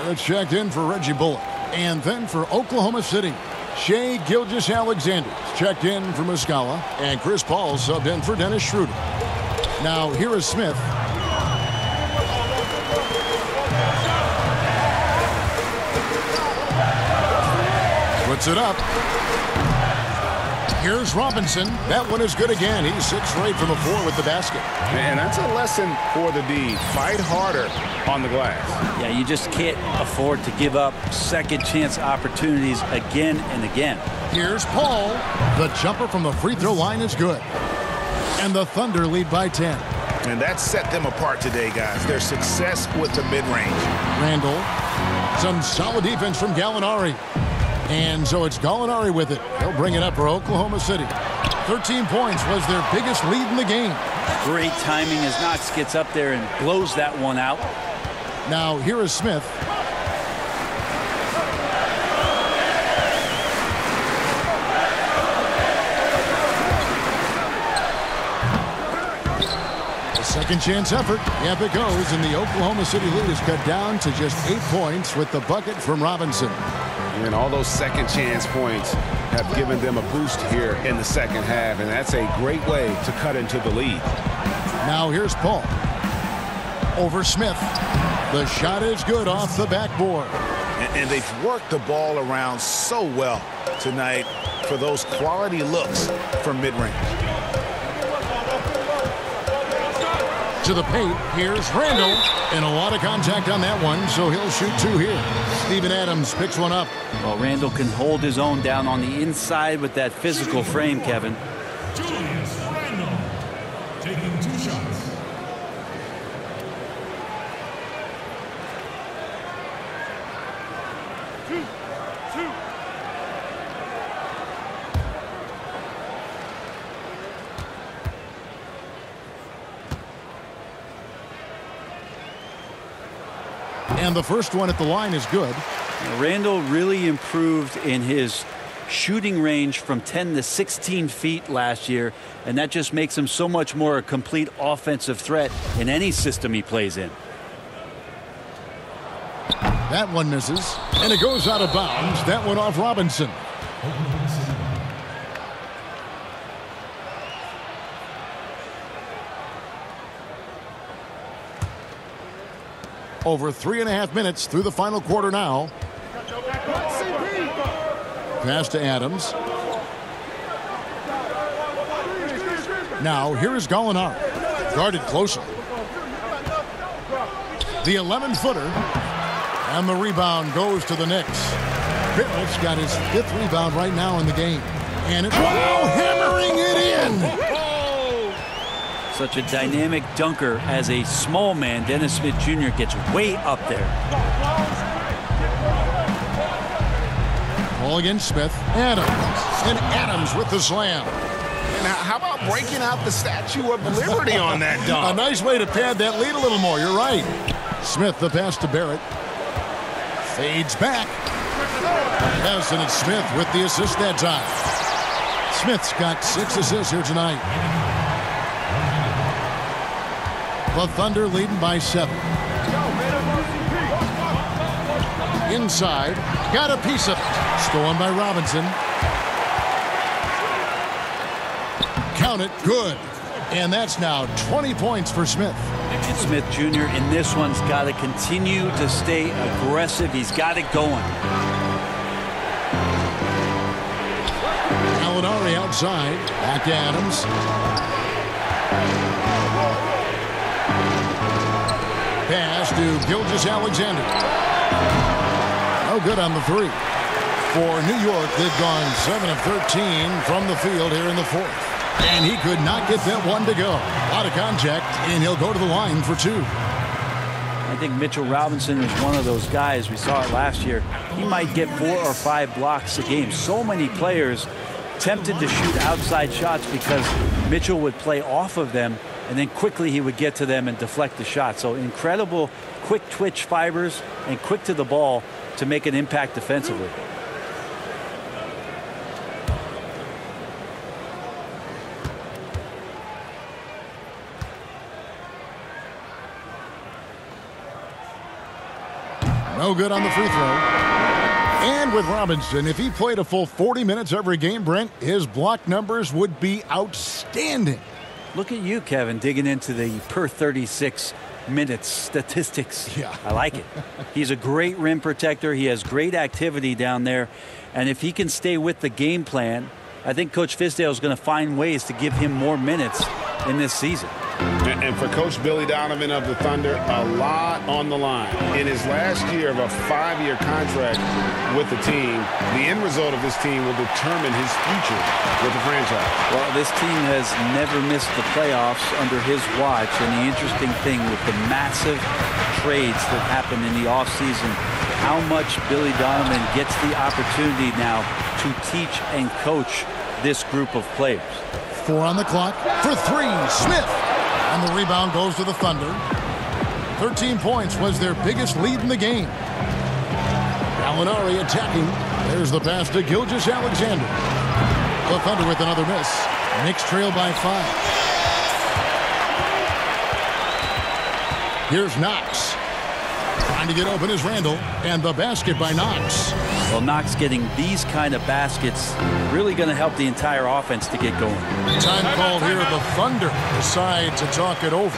It's checked in for Reggie Bullock. And then for Oklahoma City, Shai Gilgeous-Alexander checked in for Muscala. And Chris Paul subbed in for Dennis Schroeder. Now here is Smith. Puts it up. Here's Robinson. That one is good again. He's 6 straight from the floor with the basket. And that's a lesson for the D. Fight harder on the glass. Yeah, you just can't afford to give up second chance opportunities again and again. Here's Paul. The jumper from the free throw line is good. And the Thunder lead by 10. And that set them apart today, guys. Their success with the mid-range. Randall. Some solid defense from Gallinari. And so it's Gallinari with it. He'll bring it up for Oklahoma City. 13 points was their biggest lead in the game. Great timing as Knox gets up there and blows that one out. Now here is Smith. The second chance effort. Yep, it goes. And the Oklahoma City lead is cut down to just 8 points with the bucket from Robinson. And all those second chance points have given them a boost here in the second half, and that's a great way to cut into the lead. Now here's Paul. Over Smith. The shot is good off the backboard. And they've worked the ball around so well tonight for those quality looks from mid-range. To the paint, here's Randall. And a lot of contact on that one, so he'll shoot 2 here. Steven Adams picks one up. Well, Randall can hold his own down on the inside with that physical frame, Kevin. Julius Randall taking 2 shots. And the first one at the line is good. Randall really improved in his shooting range from 10 to 16 feet last year, and that just makes him so much more a complete offensive threat in any system he plays in. That one misses, and it goes out of bounds. That one off Robinson. Over 3.5 minutes through the final quarter now. Pass to Adams. Now here is Gallinari. Guarded closely. The 11-footer. And the rebound goes to the Knicks. Barrett's got his 5th rebound right now in the game. And it's hammering it in. Such a dynamic dunker as a small man. Dennis Smith Jr. gets way up there. Ball against Smith. Adams. And Adams with the slam. And how about breaking out the Statue of Liberty on that dunk? A nice way to pad that lead a little more. You're right. Smith, the pass to Barrett. Fades back. Yes, and it's Smith with the assist that time. Smith's got 6 assists here tonight. The Thunder leading by 7. Inside. Got a piece of it. Stolen by Robinson. Count it. Good. And that's now 20 points for Smith. And Smith Jr. in this one's got to continue to stay aggressive. He's got it going. Gallinari outside. Back to Adams. Pass to Gilgeous-Alexander. No good on the 3. For New York, they've gone 7 of 13 from the field here in the 4th. And he could not get that one to go. A lot of contact, and he'll go to the line for 2. I think Mitchell Robinson is one of those guys. We saw it last year. He might get 4 or 5 blocks a game. So many players tempted to shoot outside shots because Mitchell would play off of them, and then quickly he would get to them and deflect the shot. So incredible quick twitch fibers and quick to the ball to make an impact defensively. No good on the free throw. And with Robinson, if he played a full 40 minutes every game, Brent, his block numbers would be outstanding. Look at you, Kevin, digging into the per 36 minutes statistics. Yeah. I like it. He's a great rim protector. He has great activity down there. And if he can stay with the game plan, I think Coach Fizdale is going to find ways to give him more minutes in this season. And for Coach Billy Donovan of the Thunder, a lot on the line. In his last year of a 5-year contract with the team, the end result of this team will determine his future with the franchise. Well, this team has never missed the playoffs under his watch. And the interesting thing with the massive trades that happen in the offseason, how much Billy Donovan gets the opportunity now to teach and coach this group of players. 4 on the clock for 3. Smith. And the rebound goes to the Thunder. 13 points was their biggest lead in the game. Gallinari attacking. There's the pass to Gilgeous-Alexander. The Thunder with another miss. Knicks trail by 5. Here's Knox. Trying to get open is Randall. And the basket by Knox. Well, Knox getting these kind of baskets really going to help the entire offense to get going. Time called here. The Thunder decide to talk it over.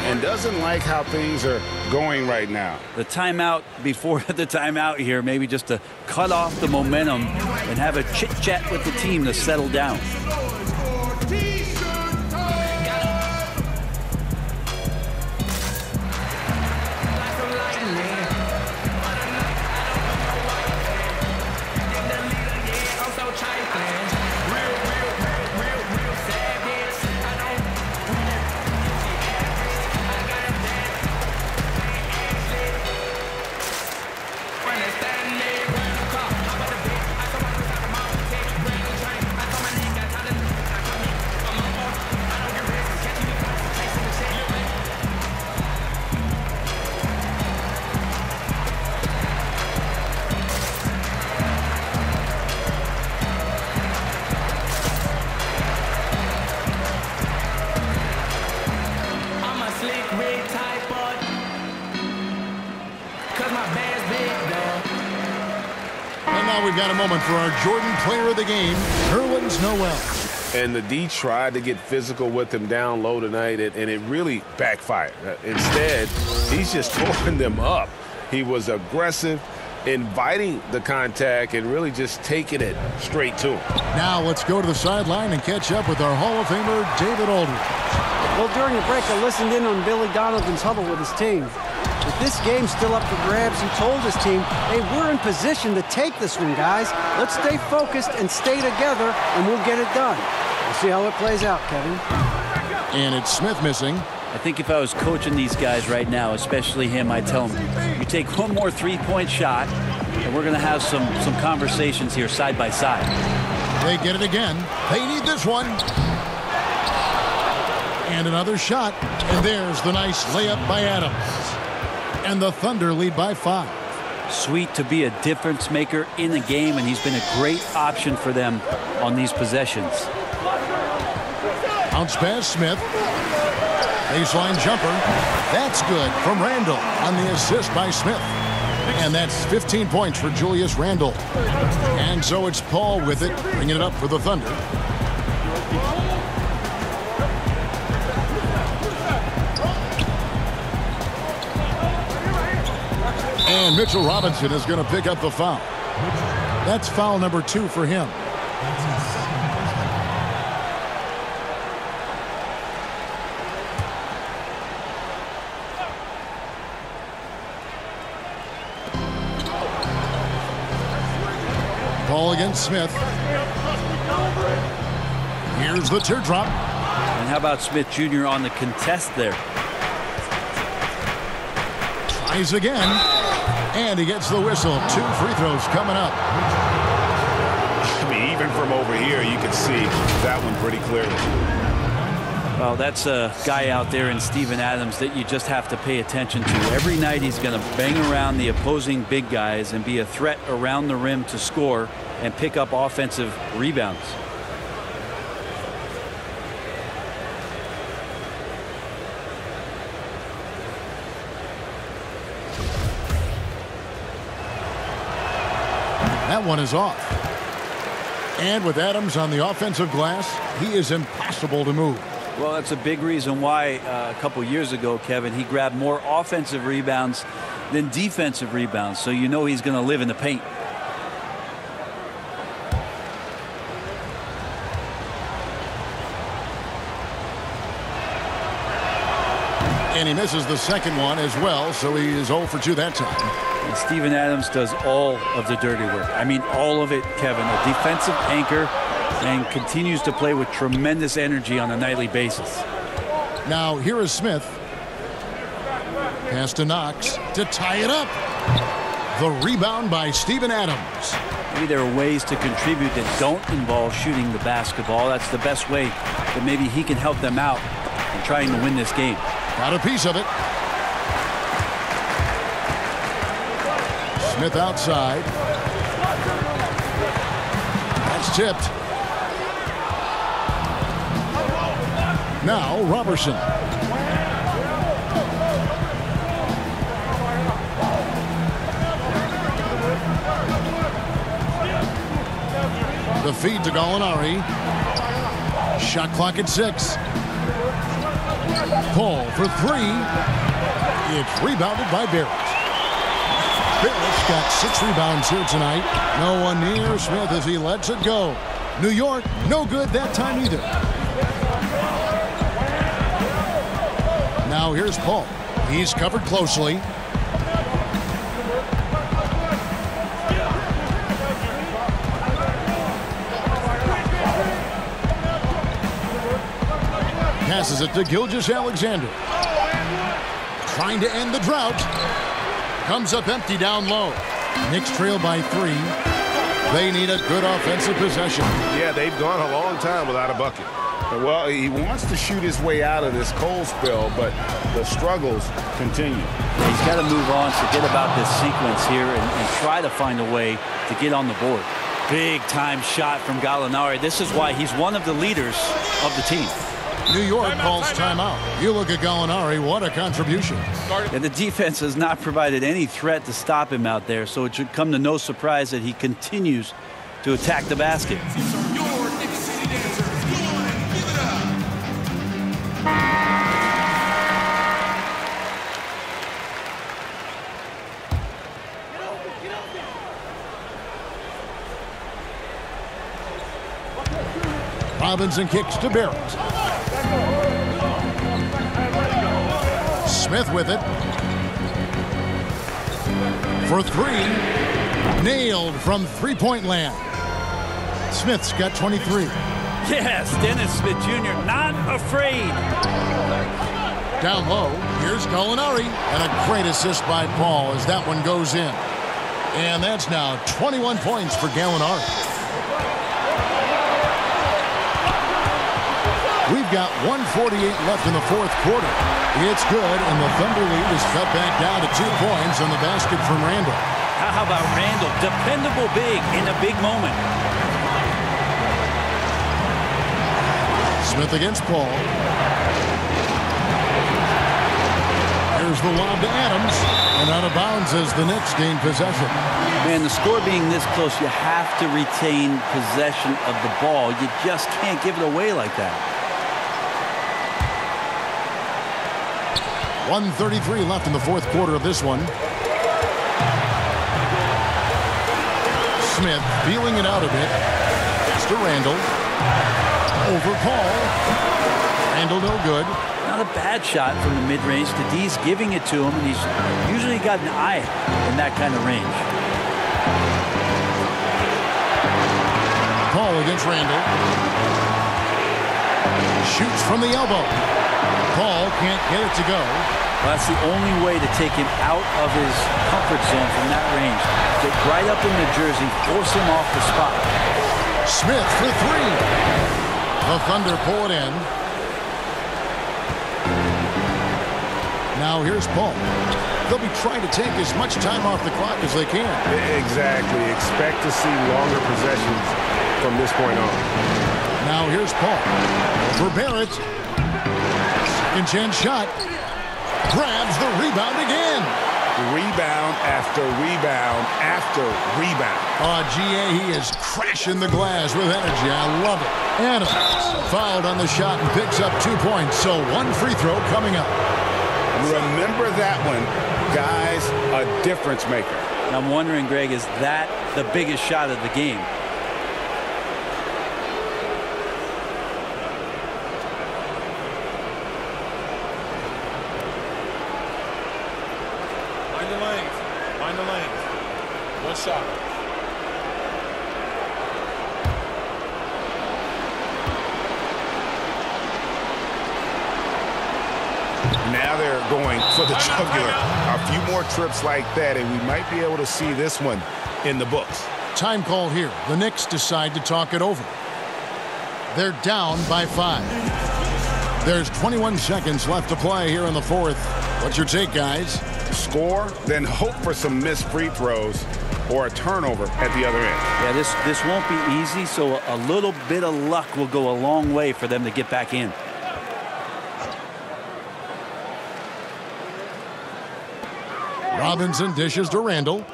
And doesn't like how things are going right now. The timeout before the timeout here, maybe just to cut off the momentum and have a chit-chat with the team to settle down. And now we've got a moment for our Jordan player of the game, Nerlens Noel. And the D tried to get physical with him down low tonight, and it really backfired. Instead, he's just throwing them up. He was aggressive, inviting the contact, and really just taking it straight to him. Now let's go to the sideline and catch up with our Hall of Famer, David Aldridge. Well, during the break, I listened in on Billy Donovan's huddle with his team. With this game still up for grabs, he told his team, hey, we're in position to take this one, guys. Let's stay focused and stay together, and we'll get it done. We'll see how it plays out, Kevin. And it's Smith missing. I think if I was coaching these guys right now, especially him, I'd tell him, you take one more three-point shot, and we're going to have some conversations here side by side. They get it again. They need this one. And another shot. And there's the nice layup by Adams. And the Thunder lead by 5. Sweet to be a difference maker in the game, and he's been a great option for them on these possessions. Bounce pass, Smith. Baseline jumper. That's good from Randle on the assist by Smith. And that's 15 points for Julius Randle. And so it's Paul with it, bringing it up for the Thunder. And Mitchell Robinson is going to pick up the foul. That's foul number 2 for him. Ball against Smith. Here's the teardrop. And how about Smith Jr. on the contest there? Tries again. And he gets the whistle. 2 free throws coming up. I mean, even from over here, you can see that one pretty clearly. Well, that's a guy out there in Steven Adams that you just have to pay attention to. Every night he's going to bang around the opposing big guys and be a threat around the rim to score and pick up offensive rebounds. That one is off. And with Adams on the offensive glass, he is impossible to move. Well, that's a big reason why a couple years ago, Kevin, he grabbed more offensive rebounds than defensive rebounds. So you know he's going to live in the paint. And he misses the second one as well, so he is 0 for 2 that time. And Steven Adams does all of the dirty work. I mean, all of it, Kevin. A defensive anchor and continues to play with tremendous energy on a nightly basis. Now, here is Smith. Pass to Knox to tie it up. The rebound by Steven Adams. Maybe there are ways to contribute that don't involve shooting the basketball. That's the best way that maybe he can help them out in trying to win this game. Got a piece of it. Smith outside. That's tipped. Now Robertson. The feed to Gallinari. Shot clock at 6. Paul for 3. It's rebounded by Barrett. Barrett's got 6 rebounds here tonight. No one near Smith as he lets it go. New York, no good that time either. Now here's Paul. He's covered closely. Passes it to Gilgeous-Alexander. Trying to end the drought. Comes up empty down low. Knicks trail by 3. They need a good offensive possession. Yeah, they've gone a long time without a bucket. Well, he wants to shoot his way out of this cold spell, but the struggles continue. He's got to move on, forget about this sequence here, and try to find a way to get on the board. Big time shot from Gallinari. This is why he's one of the leaders of the team. New York calls timeout. You look at Gallinari, what a contribution. And the defense has not provided any threat to stop him out there, so it should come to no surprise that he continues to attack the basket. Your Knicks City Dancers. Go on and give it up. Robinson kicks to Barrett. Smith with it. For three. Nailed from three-point land. Smith's got 23. Yes, Dennis Smith Jr. not afraid. Down low, here's Gallinari. And a great assist by Paul as that one goes in. And that's now 21 points for Gallinari. We've got 1:48 left in the fourth quarter. It's good, and the Thunder lead is cut back down to 2 points on the basket from Randall. How about Randall? Dependable big in a big moment. Smith against Paul. Here's the lob to Adams, and out of bounds as the Knicks gain possession. Man, the score being this close, you have to retain possession of the ball. You just can't give it away like that. 1:33 left in the fourth quarter of this one. Smith feeling it out a bit. It's to Randall. Over Paul. Randall no good. Not a bad shot from the mid-range. D's giving it to him, and he's usually got an eye in that kind of range. Paul against Randall. Shoots from the elbow. Paul can't get it to go. Well, that's the only way to take him out of his comfort zone from that range. Get right up in the jersey, force him off the spot. Smith for three. The Thunder pull it in. Now here's Paul. They'll be trying to take as much time off the clock as they can. Exactly. Expect to see longer possessions from this point on. Now here's Paul. For Barrett. Second chance shot. Grabs the rebound again. Rebound after rebound after rebound. GA, he is crashing the glass with energy. I love it. Adams fouled on the shot and picks up 2 points. So one free throw coming up. Remember that one, guys, a difference maker. I'm wondering, Greg, is that the biggest shot of the game? Find the lanes. Find the lanes. One shot. Now they're going for the jugular. A few more trips like that, and we might be able to see this one in the books. Time call here. The Knicks decide to talk it over. They're down by 5. There's 21 seconds left to play here in the fourth. What's your take, guys? Score, then hope for some missed free throws or a turnover at the other end. Yeah, this won't be easy, so a little bit of luck will go a long way for them to get back in. Robinson dishes to Randall.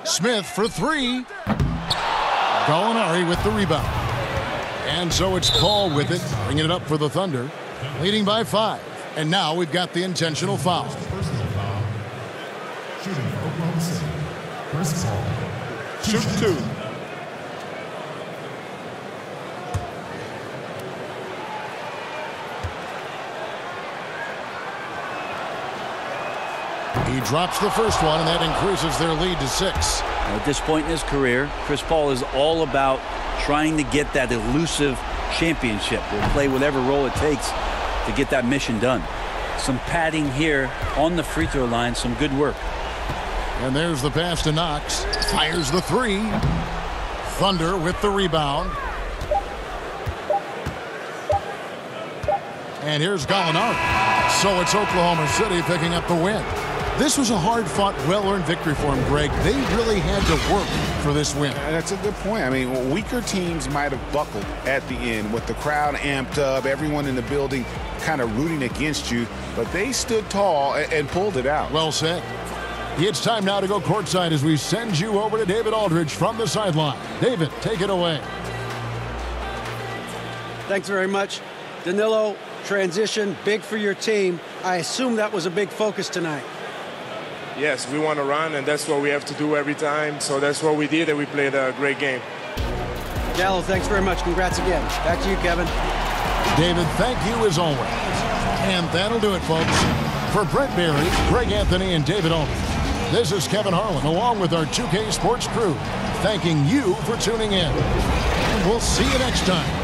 Smith for three. Gallinari with the rebound. And so it's Paul with it, bringing it up for the Thunder, leading by 5. And now we've got the intentional foul. Personal foul. Shooting Oklahoma City. Chris Paul. Shoot 2. He drops the first one, and that increases their lead to 6. At this point in his career, Chris Paul is all about trying to get that elusive championship. He'll play whatever role it takes to get that mission done. Some padding here on the free throw line, some good work. And there's the pass to Knox. Fires the 3. Thunder with the rebound. And here's Gallinari. So it's Oklahoma City picking up the win. This was a hard-fought, well-earned victory for them, Greg. They really had to work for this win. That's a good point. I mean, weaker teams might have buckled at the end with the crowd amped up, everyone in the building kind of rooting against you, but they stood tall and pulled it out. Well said. It's time now to go courtside as we send you over to David Aldridge from the sideline. David, take it away. Thanks very much. Danilo, transition, big for your team. I assume that was a big focus tonight. Yes, we want to run, and that's what we have to do every time. So that's what we did, and we played a great game. Gallo, thanks very much. Congrats again. Back to you, Kevin. David, thank you as always. And that'll do it, folks. For Brent Barry, Greg Anthony, and David Aldridge, this is Kevin Harlan, along with our 2K Sports crew, thanking you for tuning in. And we'll see you next time.